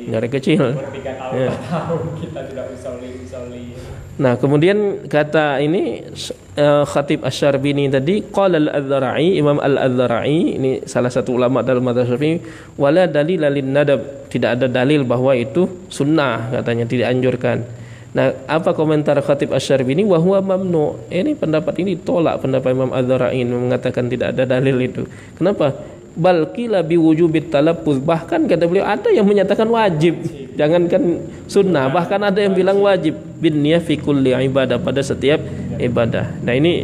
dari kecil. 3 tahun, ya. 4 tahun kita tidak usolli. Nah, kemudian kata ini Khatib Asy-Syarbini tadi, qala al-Adzra'i, Imam al-Adzra'i ini salah satu ulama dalam mazhab Syafi'i, wala dalil lin nadab, tidak ada dalil bahwa itu sunnah, katanya tidak anjurkan. Nah, apa komentar Khatib Asy-Syarbini? Wa huwa mamnu. Ini pendapat ini tolak, pendapat Imam Adzra'i mengatakan tidak ada dalil itu. Kenapa? Bal qila bi wujubit talaffuz, bahkan kata beliau ada yang menyatakan wajib, jangankan sunnah, bahkan ada yang bilang wajib bin niyah fi kulli ibadah, pada setiap ibadah. Nah ini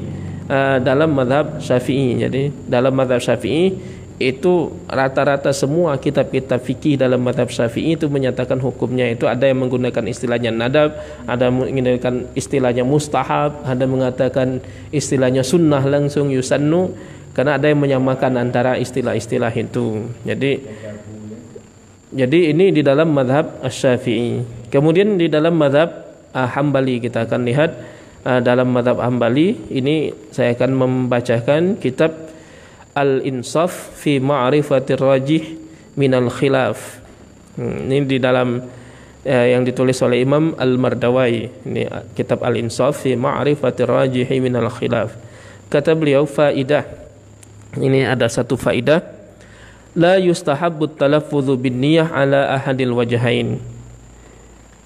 dalam mazhab Syafi'i. Jadi dalam mazhab Syafi'i itu rata-rata semua kitab-kitab fikih dalam mazhab Syafi'i itu menyatakan hukumnya itu, ada yang menggunakan istilahnya nadab, ada menggunakan istilahnya mustahab, ada mengatakan istilahnya sunnah langsung yusannu, karena ada yang menyamakan antara istilah-istilah itu. Jadi ini di dalam mazhab Asy-Syafi'i. Kemudian di dalam mazhab Hambali kita akan lihat, dalam mazhab Hambali ini saya akan membacakan kitab Al-Insaf fi Ma'rifatir Rajih minal Khilaf. Ini di dalam yang ditulis oleh Imam Al-Mardawai. Ini kitab Al-Insaf fi Ma'rifatir Rajih minal Khilaf. Kata beliau, faidah. Ini ada satu faidah. La yustahabbut talaffudzu bin niyah ala ahadil wajhain.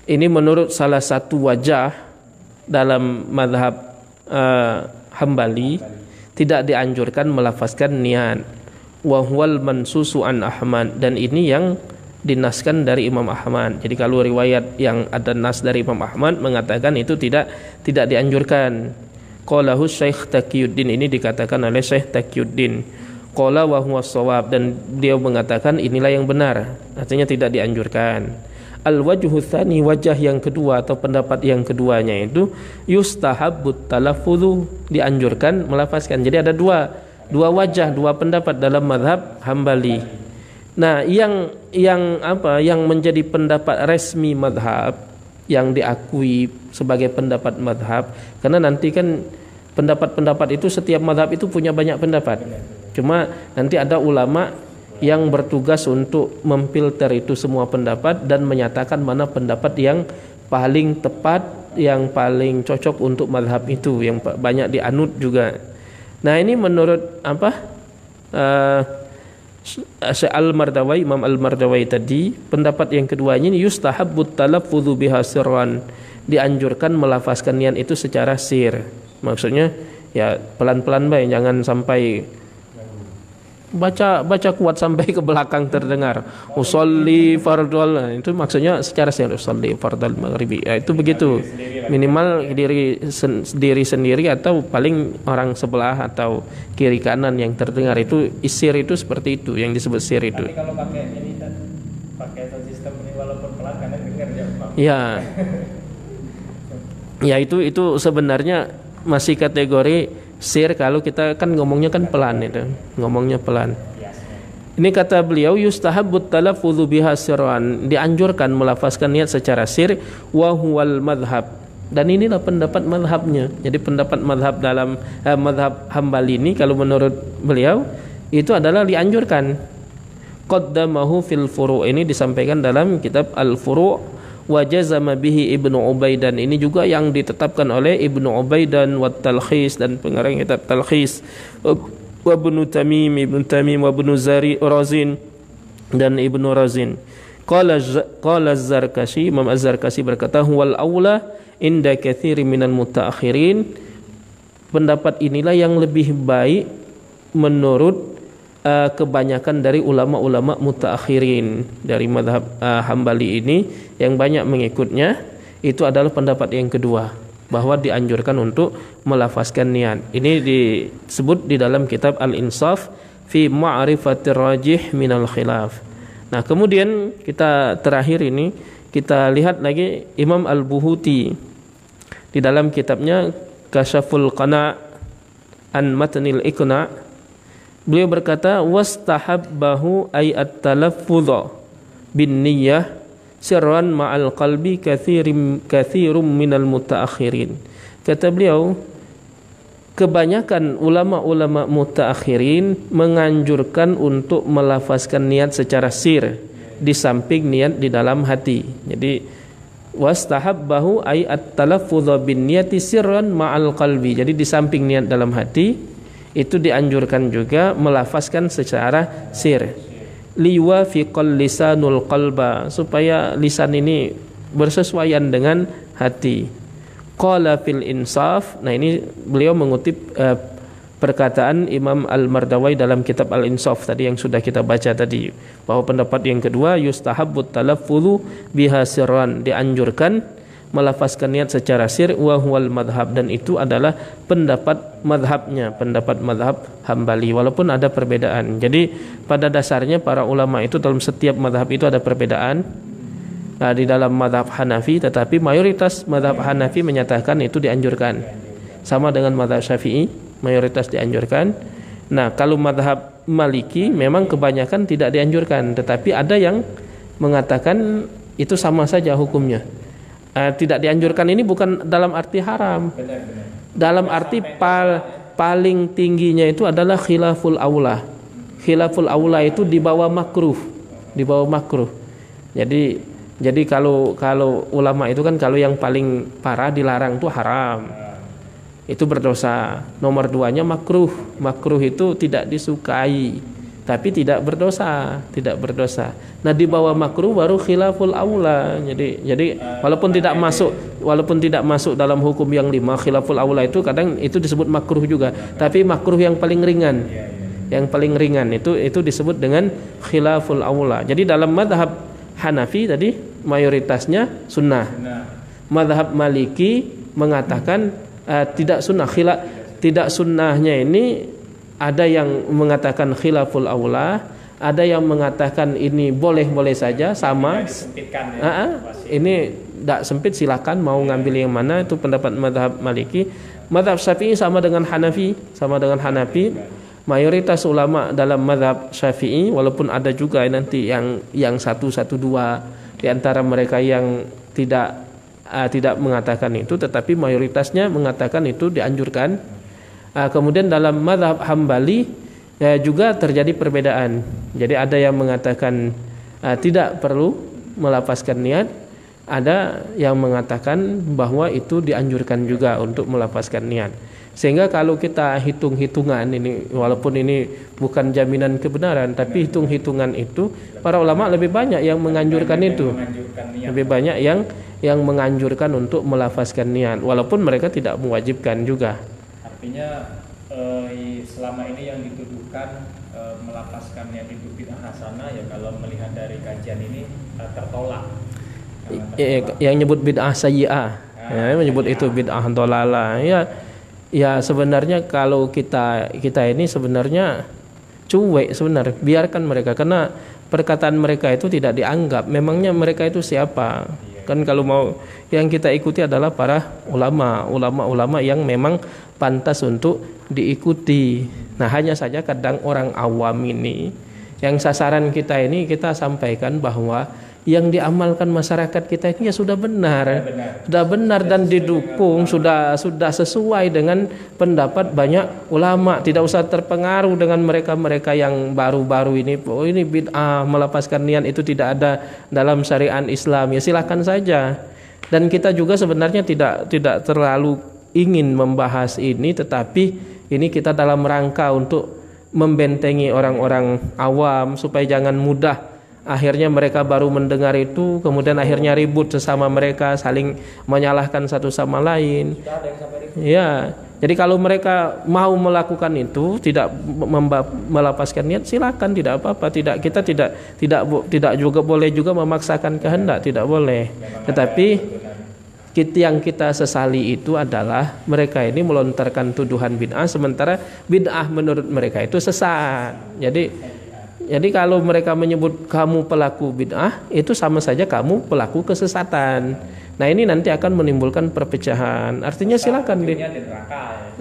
Ini menurut salah satu wajah dalam mazhab Hambali, tidak dianjurkan melafazkan niat. Wa huwal mansusu an Ahmad, dan ini yang dinaskan dari Imam Ahmad. Jadi kalau riwayat yang ada nas dari Imam Ahmad mengatakan itu tidak dianjurkan. Qalahu Syekh Taqiyuddin, ini dikatakan oleh Syekh Taqiyuddin. Qala wa huwa shawab, dan beliau mengatakan inilah yang benar, artinya tidak dianjurkan. Al-wajhu tsani, wajah yang kedua atau pendapat yang keduanya itu yustahabbut talaffudzu, dianjurkan melafazkan. Jadi ada dua wajah, dua pendapat dalam mazhab Hambali. Nah, yang menjadi pendapat resmi mazhab, yang diakui sebagai pendapat mazhab, karena nanti kan pendapat-pendapat itu setiap mazhab itu punya banyak pendapat. Cuma nanti ada ulama yang bertugas untuk memfilter itu semua pendapat dan menyatakan mana pendapat yang paling tepat, yang paling cocok untuk mazhab itu, yang banyak dianut juga. Nah ini menurut Al-Mardawai, Imam Al-Mardawai tadi, pendapat yang keduanya ini yustahabbut talaffudzu biha sirran, dianjurkan melafazkan niat itu secara sir. Maksudnya ya pelan-pelan baik, jangan sampai baca kuat sampai ke belakang terdengar usolli fardhal, itu maksudnya secara sir, usolli fardhal maghribi, ya, itu begitu, minimal diri sendiri atau paling orang sebelah atau kiri kanan yang terdengar, itu sir, itu seperti itu yang disebut sir itu. Tapi kalau pakai ini kan pakai sistem ini walaupun pelan kan dengar ya. Ya itu sebenarnya masih kategori sir, kalau kita kan ngomongnya kan pelan, itu ngomongnya pelan. Ini kata beliau yustahabbut talaffudzu biha sirran, dianjurkan melafazkan niat secara sir, wa huwal madhab, dan inilah pendapat madhabnya. Jadi pendapat madhab dalam madhab Hambali ini kalau menurut beliau itu adalah dianjurkan. Qaddamahu fil furu', ini disampaikan dalam kitab Al-Furu', wa jazama bihi Ibnu Ubaidan, ini juga yang ditetapkan oleh Ibnu Ubaidan wa Talkhis dan pengarang kitab Talkhis, wa Ibnu Tamim wa Ibnu Razin dan Ibnu Razin. Qala Az-Zarkashi, Imam Az-Zarkashi berkata, wal aula inda katsiri minal mutaakhirin, pendapat inilah yang lebih baik menurut kebanyakan dari ulama-ulama mutaakhirin dari mazhab Hambali ini yang banyak mengikutnya, itu adalah pendapat yang kedua, bahwa dianjurkan untuk melafazkan niat. Ini disebut di dalam kitab Al-Insaf fi Ma'rifatir Rajih minal Khilaf. Nah, kemudian kita terakhir ini kita lihat lagi Imam Al-Buhuti di dalam kitabnya Kasyaful Qana' an Matnil Iqna'. Beliau berkata, wastahabbahu ay at-talaffuz bin niyyah sirran ma'al qalbi kathirum minal mutaakhirin. Kata beliau, kebanyakan ulama-ulama mutaakhirin menganjurkan untuk melafazkan niat secara sir di samping niat di dalam hati. Jadi wastahabbahu ay at-talaffuz bin niyyati sirran ma'al qalbi. Jadi di samping niat dalam hati itu dianjurkan juga melafazkan secara sir, liwafiqal lisanul qalba, supaya lisan ini bersesuaian dengan hati. Qala fil insaf. Nah, ini beliau mengutip perkataan Imam Al-Mardawai dalam kitab Al-Insaf tadi yang sudah kita baca tadi, bahwa pendapat yang kedua, yustahabbut talaffudhu biha sirran, dianjurkan melafazkan niat secara sir, wa huwal madhab, dan itu adalah pendapat madhabnya, pendapat madhab Hambali, walaupun ada perbedaan. Jadi pada dasarnya para ulama itu dalam setiap madhab itu ada perbedaan. Nah, di dalam madhab Hanafi, tetapi mayoritas madhab Hanafi menyatakan itu dianjurkan, sama dengan madhab Syafi'i, mayoritas dianjurkan. Nah, kalau madhab Maliki memang kebanyakan tidak dianjurkan, tetapi ada yang mengatakan itu sama saja hukumnya. Tidak dianjurkan ini bukan dalam arti haram. Dalam arti paling tingginya itu adalah khilaful aula. Khilaful aula itu di bawah makruh, di bawah makruh. Jadi kalau ulama itu kan kalau yang paling parah dilarang itu haram, itu berdosa. Nomor duanya makruh. Makruh itu tidak disukai, tapi tidak berdosa, tidak berdosa. Nah, di bawah makruh baru khilaful aula. Jadi walaupun tidak masuk dalam hukum yang 5, khilaful aula itu kadang itu disebut makruh juga, tapi makruh yang paling ringan. Yang paling ringan itu disebut dengan khilaful aula. Jadi dalam mazhab Hanafi tadi mayoritasnya sunnah. Mazhab Maliki mengatakan tidak sunnah. Tidak sunnahnya ini ada yang mengatakan khilaful aula, ada yang mengatakan ini boleh-boleh saja, sama. Ini tidak sempit, silakan mau ngambil yang mana, itu pendapat mazhab Maliki. Mazhab Syafi'i sama dengan Hanafi. Mayoritas ulama dalam mazhab Syafi'i, walaupun ada juga nanti yang 1-2 di antara mereka yang tidak mengatakan itu, tetapi mayoritasnya mengatakan itu dianjurkan. Kemudian dalam mazhab Hambali juga terjadi perbedaan. Jadi ada yang mengatakan tidak perlu melafazkan niat, ada yang mengatakan bahwa itu dianjurkan juga untuk melafazkan niat. Sehingga kalau kita hitung-hitungan ini, walaupun ini bukan jaminan kebenaran, tapi hitung-hitungan itu para ulama lebih banyak yang menganjurkan itu, lebih banyak yang menganjurkan untuk melafazkan niat, walaupun mereka tidak mewajibkan juga. Artinya selama ini yang dituduhkan melafazkan niat itu bid'ah hasanah, ya kalau melihat dari kajian ini tertolak. Yang nyebut bid'ah sayyi'ah, menyebut itu bid'ah dhalalah. Ya sebenarnya kalau kita ini sebenarnya cuek sebenarnya, biarkan mereka, karena perkataan mereka itu tidak dianggap. Memangnya mereka itu siapa? Kan kalau mau yang kita ikuti adalah para ulama yang memang pantas untuk diikuti. Nah, hanya saja kadang orang awam ini yang sasaran kita ini kita sampaikan bahwa yang diamalkan masyarakat kita ini ya sudah benar. Sudah benar dan didukung, sudah sesuai dengan pendapat banyak ulama. Tidak usah terpengaruh dengan mereka-mereka yang baru-baru ini. Oh, ini bid'ah, melepaskan niat itu tidak ada dalam syariat Islam. Ya silakan saja. Dan kita juga sebenarnya tidak terlalu ingin membahas ini, tetapi ini kita dalam rangka untuk membentengi orang-orang awam supaya jangan mudah akhirnya mereka baru mendengar itu, kemudian akhirnya ribut sesama mereka, saling menyalahkan satu sama lain. Ya, jadi kalau mereka mau melakukan itu, tidak melepaskan niat, silakan, tidak apa-apa. Tidak juga boleh juga memaksakan kehendak, tidak boleh. Tetapi yang kita sesali itu adalah mereka ini melontarkan tuduhan bid'ah, sementara bid'ah menurut mereka itu sesat. Jadi kalau mereka menyebut kamu pelaku bid'ah, itu sama saja kamu pelaku kesesatan. Nah ini nanti akan menimbulkan perpecahan. Artinya silakan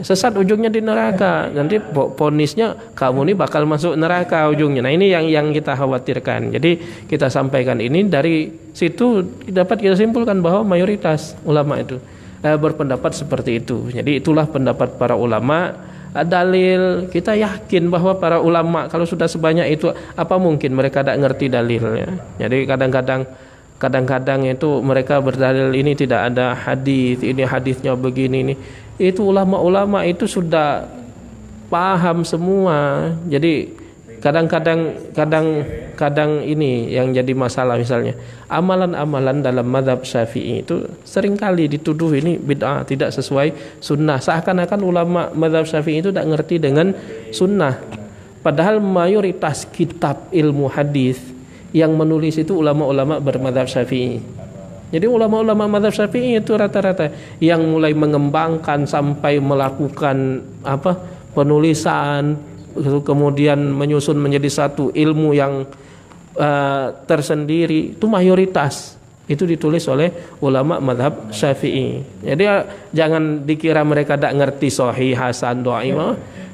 sesat ujungnya di neraka. Nanti ponisnya kamu ini bakal masuk neraka ujungnya. Nah ini yang kita khawatirkan. Jadi kita sampaikan ini, dari situ dapat kita simpulkan bahwa mayoritas ulama itu berpendapat seperti itu. Jadi itulah pendapat para ulama. Dalil, kita yakin bahwa para ulama kalau sudah sebanyak itu, apa mungkin mereka tidak ngerti dalilnya. Jadi kadang-kadang itu mereka berdalil ini tidak ada hadis, ini hadisnya begini ini. Itu ulama-ulama itu sudah paham semua. Jadi kadang ini yang jadi masalah, misalnya amalan-amalan dalam mazhab Syafi'i itu seringkali dituduh ini bid'ah, tidak sesuai sunnah. Seakan-akan ulama mazhab Syafi'i itu tidak ngerti dengan sunnah. Padahal mayoritas kitab ilmu hadis yang menulis itu ulama-ulama bermazhab Syafi'i. Jadi ulama-ulama mazhab Syafi'i itu rata-rata yang mulai mengembangkan sampai melakukan penulisan, kemudian menyusun menjadi satu ilmu yang tersendiri, itu mayoritas itu ditulis oleh ulama mazhab Syafi'i. Jadi jangan dikira mereka tidak ngerti sahih, hasan, dhaif.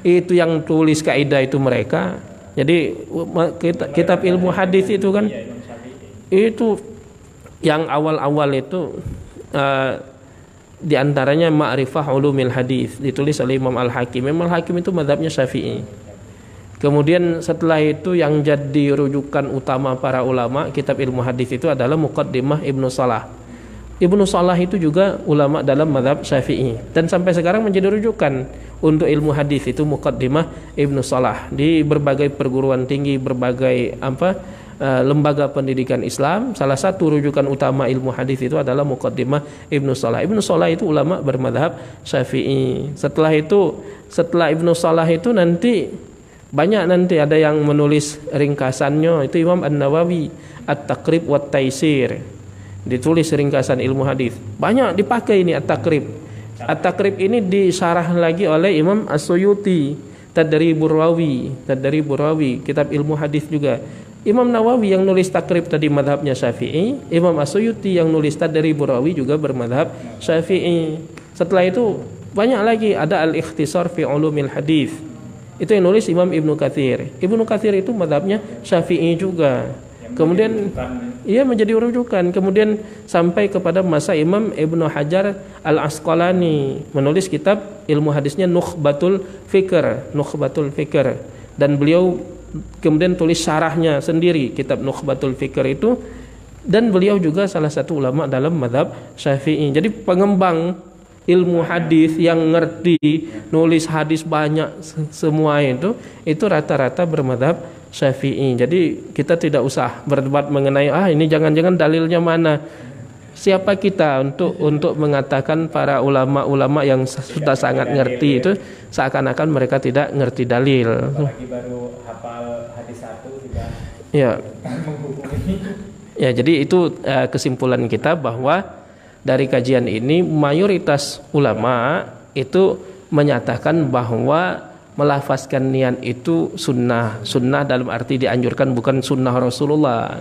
Itu yang tulis kaidah itu mereka. Jadi kitab ilmu hadis itu kan, itu yang awal-awal itu di antaranya Ma'rifah Ulumil Hadis, ditulis oleh Imam Al-Hakim. Imam Al-Hakim itu mazhabnya Syafi'i. Kemudian setelah itu yang jadi rujukan utama para ulama kitab ilmu hadis itu adalah Muqaddimah Ibnu Salah. Ibnu Salah itu juga ulama dalam mazhab Syafi'i, dan sampai sekarang menjadi rujukan untuk ilmu hadis itu Muqaddimah Ibnu Salah di berbagai perguruan tinggi, berbagai lembaga pendidikan Islam. Salah satu rujukan utama ilmu hadis itu adalah Muqaddimah Ibnu Salah. Ibnu Salah itu ulama bermadzhab Syafi'i. Setelah Ibnu Salah itu banyak nanti ada yang menulis ringkasannya, itu Imam An-Nawawi, At-Taqrib wa Taisir, ditulis ringkasan ilmu hadis. Banyak dipakai ini At-Taqrib. At-Taqrib ini disyarah lagi oleh Imam As-Suyuti, Tadribur Rawi, kitab ilmu hadis juga. Imam Nawawi yang nulis Taqrib tadi mazhabnya Syafi'i, Imam As-Suyuti yang nulis Tadribur Rawi juga bermadzhab Syafi'i. Setelah itu banyak lagi, ada Al-Ikhtisar fi Ulumil Hadis. Itu yang nulis Imam Ibnu Katsir. Ibnu Katsir itu mazhabnya Syafi'i juga. Kemudian ia menjadi rujukan. Kemudian sampai kepada masa Imam Ibnu Hajar Al-Asqalani menulis kitab ilmu hadisnya Nukhbatul Fikr, dan beliau kemudian tulis syarahnya sendiri kitab Nukhbatul Fikr itu, dan beliau juga salah satu ulama dalam mazhab Syafi'i. Jadi pengembang ilmu hadis yang ngerti, nulis hadis banyak semua itu rata-rata bermadzhab Syafi'i. Jadi kita tidak usah berdebat mengenai ini jangan-jangan dalilnya mana. Siapa kita untuk mengatakan para ulama-ulama yang sudah sangat ngerti itu seakan-akan mereka tidak ngerti dalil. Apalagi baru hafal hadis satu sudah. Ya. Ya, jadi itu kesimpulan kita bahwa dari kajian ini mayoritas ulama itu menyatakan bahwa melafazkan niat itu sunnah dalam arti dianjurkan, bukan sunnah Rasulullah.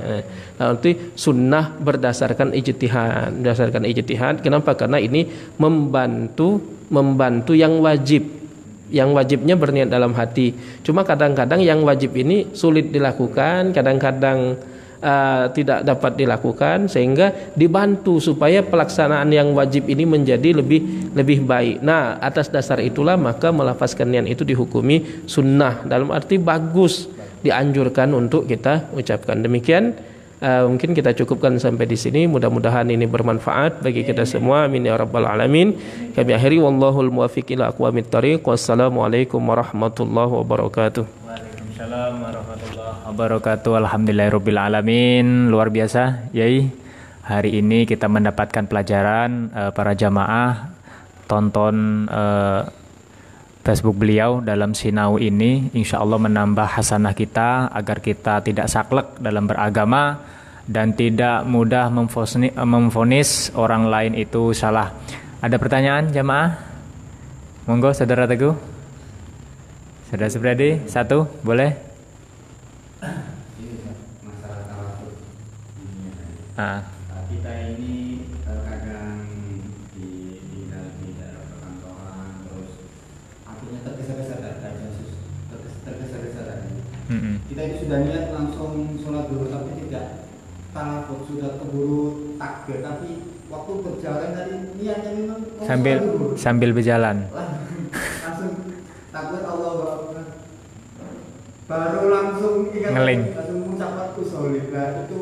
Nanti sunnah berdasarkan ijtihad. Kenapa? Karena ini membantu yang wajib. Yang wajibnya berniat dalam hati. Cuma kadang-kadang yang wajib ini sulit dilakukan, kadang-kadang tidak dapat dilakukan, sehingga dibantu supaya pelaksanaan yang wajib ini menjadi lebih baik. Nah, atas dasar itulah maka melafazkan niat itu dihukumi sunnah, dalam arti bagus, dianjurkan untuk kita ucapkan. Demikian mungkin kita cukupkan sampai di sini. Mudah-mudahan ini bermanfaat bagi kita semua. Amin ya rabbal alamin. Kami akhiri, wallahul muwaffiq ila aqwamit thoriq. Wassalamualaikum warahmatullahi wabarakatuh. Waalaikumsalam warahmatullahi wabarakatuh. Alhamdulillahirabbil alamin. Luar biasa, Yai. Hari ini kita mendapatkan pelajaran, para jamaah tonton Facebook beliau dalam sinau ini, insya Allah menambah hasanah kita agar kita tidak saklek dalam beragama dan tidak mudah memvonis orang lain itu salah. Ada pertanyaan jamaah? Monggo saudara Teguh. Saudara Supriyadi, satu boleh? Kita ini kadang di daerah perkantoran, terus akhirnya tergesa-gesa tadi. Kita itu sudah niat langsung sholat dulu, tapi tidak talafut, sudah keburu takbir, tapi waktu berjalan tadi niatnya memang sambil berjalan. Langsung takbir Allahu Akbar. Baru langsung ingat, langsung mengucapkan usolid. Nah, itu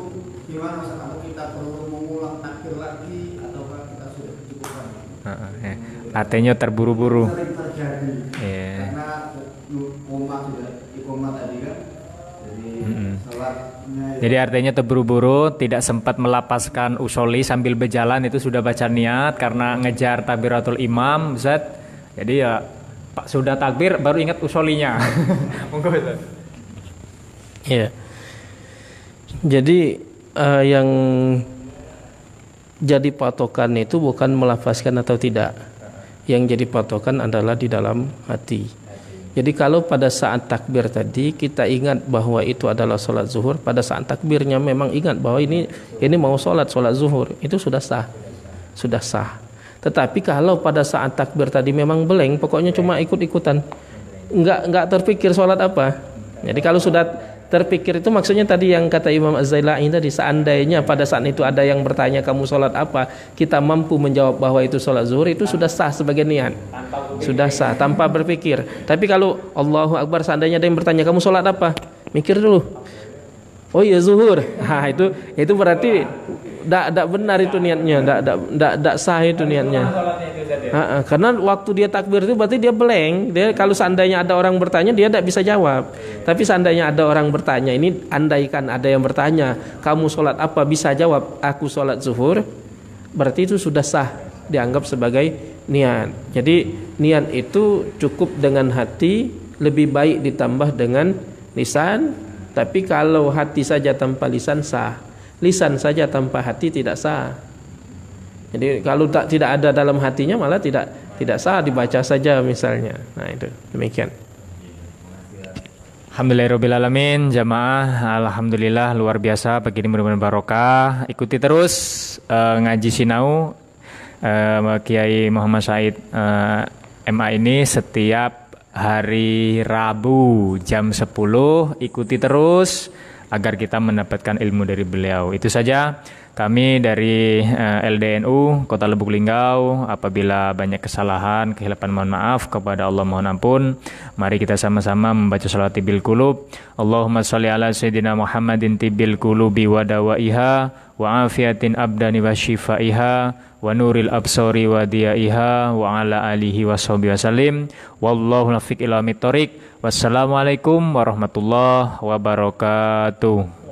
gimana Ustaz? Atau kita perlu mengulang takbir lagi ataukah kita sudah cukupkan? Artinya terburu-buru. Sering terjadi. Karena umat sudah iqomah tadi kan. Jadi salatnya Jadi artinya terburu-buru, tidak sempat melapaskan usoli sambil berjalan, itu sudah baca niat karena ngejar takbiratul imam, Ustaz. Jadi ya Pak sudah takbir baru ingat usolinya. Monggo Ustaz. Ya. Jadi yang jadi patokan itu bukan melafazkan atau tidak. Yang jadi patokan adalah di dalam hati. Jadi kalau pada saat takbir tadi kita ingat bahwa itu adalah sholat zuhur, pada saat takbirnya memang ingat bahwa ini mau sholat zuhur, itu sudah sah. Tetapi kalau pada saat takbir tadi memang blank, pokoknya cuma ikut-ikutan, nggak terpikir sholat apa. Jadi kalau sudah terpikir itu maksudnya tadi yang kata Imam Az-Zailai tadi, seandainya pada saat itu ada yang bertanya kamu sholat apa, kita mampu menjawab bahwa itu sholat zuhur, itu sudah sah sebagai niat, sudah sah tanpa berpikir. Tapi kalau Allahu Akbar, seandainya ada yang bertanya kamu sholat apa, mikir dulu, oh iya zuhur, itu berarti tidak benar itu niatnya, tidak sah itu niatnya. Karena waktu dia takbir itu berarti dia blank. Dia kalau seandainya ada orang bertanya dia tidak bisa jawab. Tapi seandainya ada orang bertanya, ini andaikan ada yang bertanya, kamu sholat apa, bisa jawab, aku sholat zuhur, berarti itu sudah sah, dianggap sebagai niat. Jadi niat itu cukup dengan hati, lebih baik ditambah dengan lisan. Tapi kalau hati saja tanpa lisan sah, lisan saja tanpa hati tidak sah. Jadi kalau tidak ada dalam hatinya malah tidak sah, dibaca saja misalnya. Nah itu demikian. Alhamdulillahirobbilalamin, jamaah, alhamdulillah luar biasa, begini mudah-mudahan barokah. Ikuti terus ngaji sinau Kiai Muhammad Said MA ini setiap hari Rabu jam 10. Ikuti terus agar kita mendapatkan ilmu dari beliau. Itu saja kami dari LDNU Kota Lubuk Linggau. Apabila banyak kesalahan, kehilapan, mohon maaf, kepada Allah mohon ampun. Mari kita sama-sama membaca salat tibil qulub. Allahumma sholli ala sayyidina Muhammadin tibil qulubi wa dawaiha wa afiatin abdani wa shifaiha wa nuril absari wa diyaiha wa ala alihi wa sahbihi wasallim. Wallahu nafiq ila mittoriq. Wassalamualaikum warahmatullahi wabarakatuh.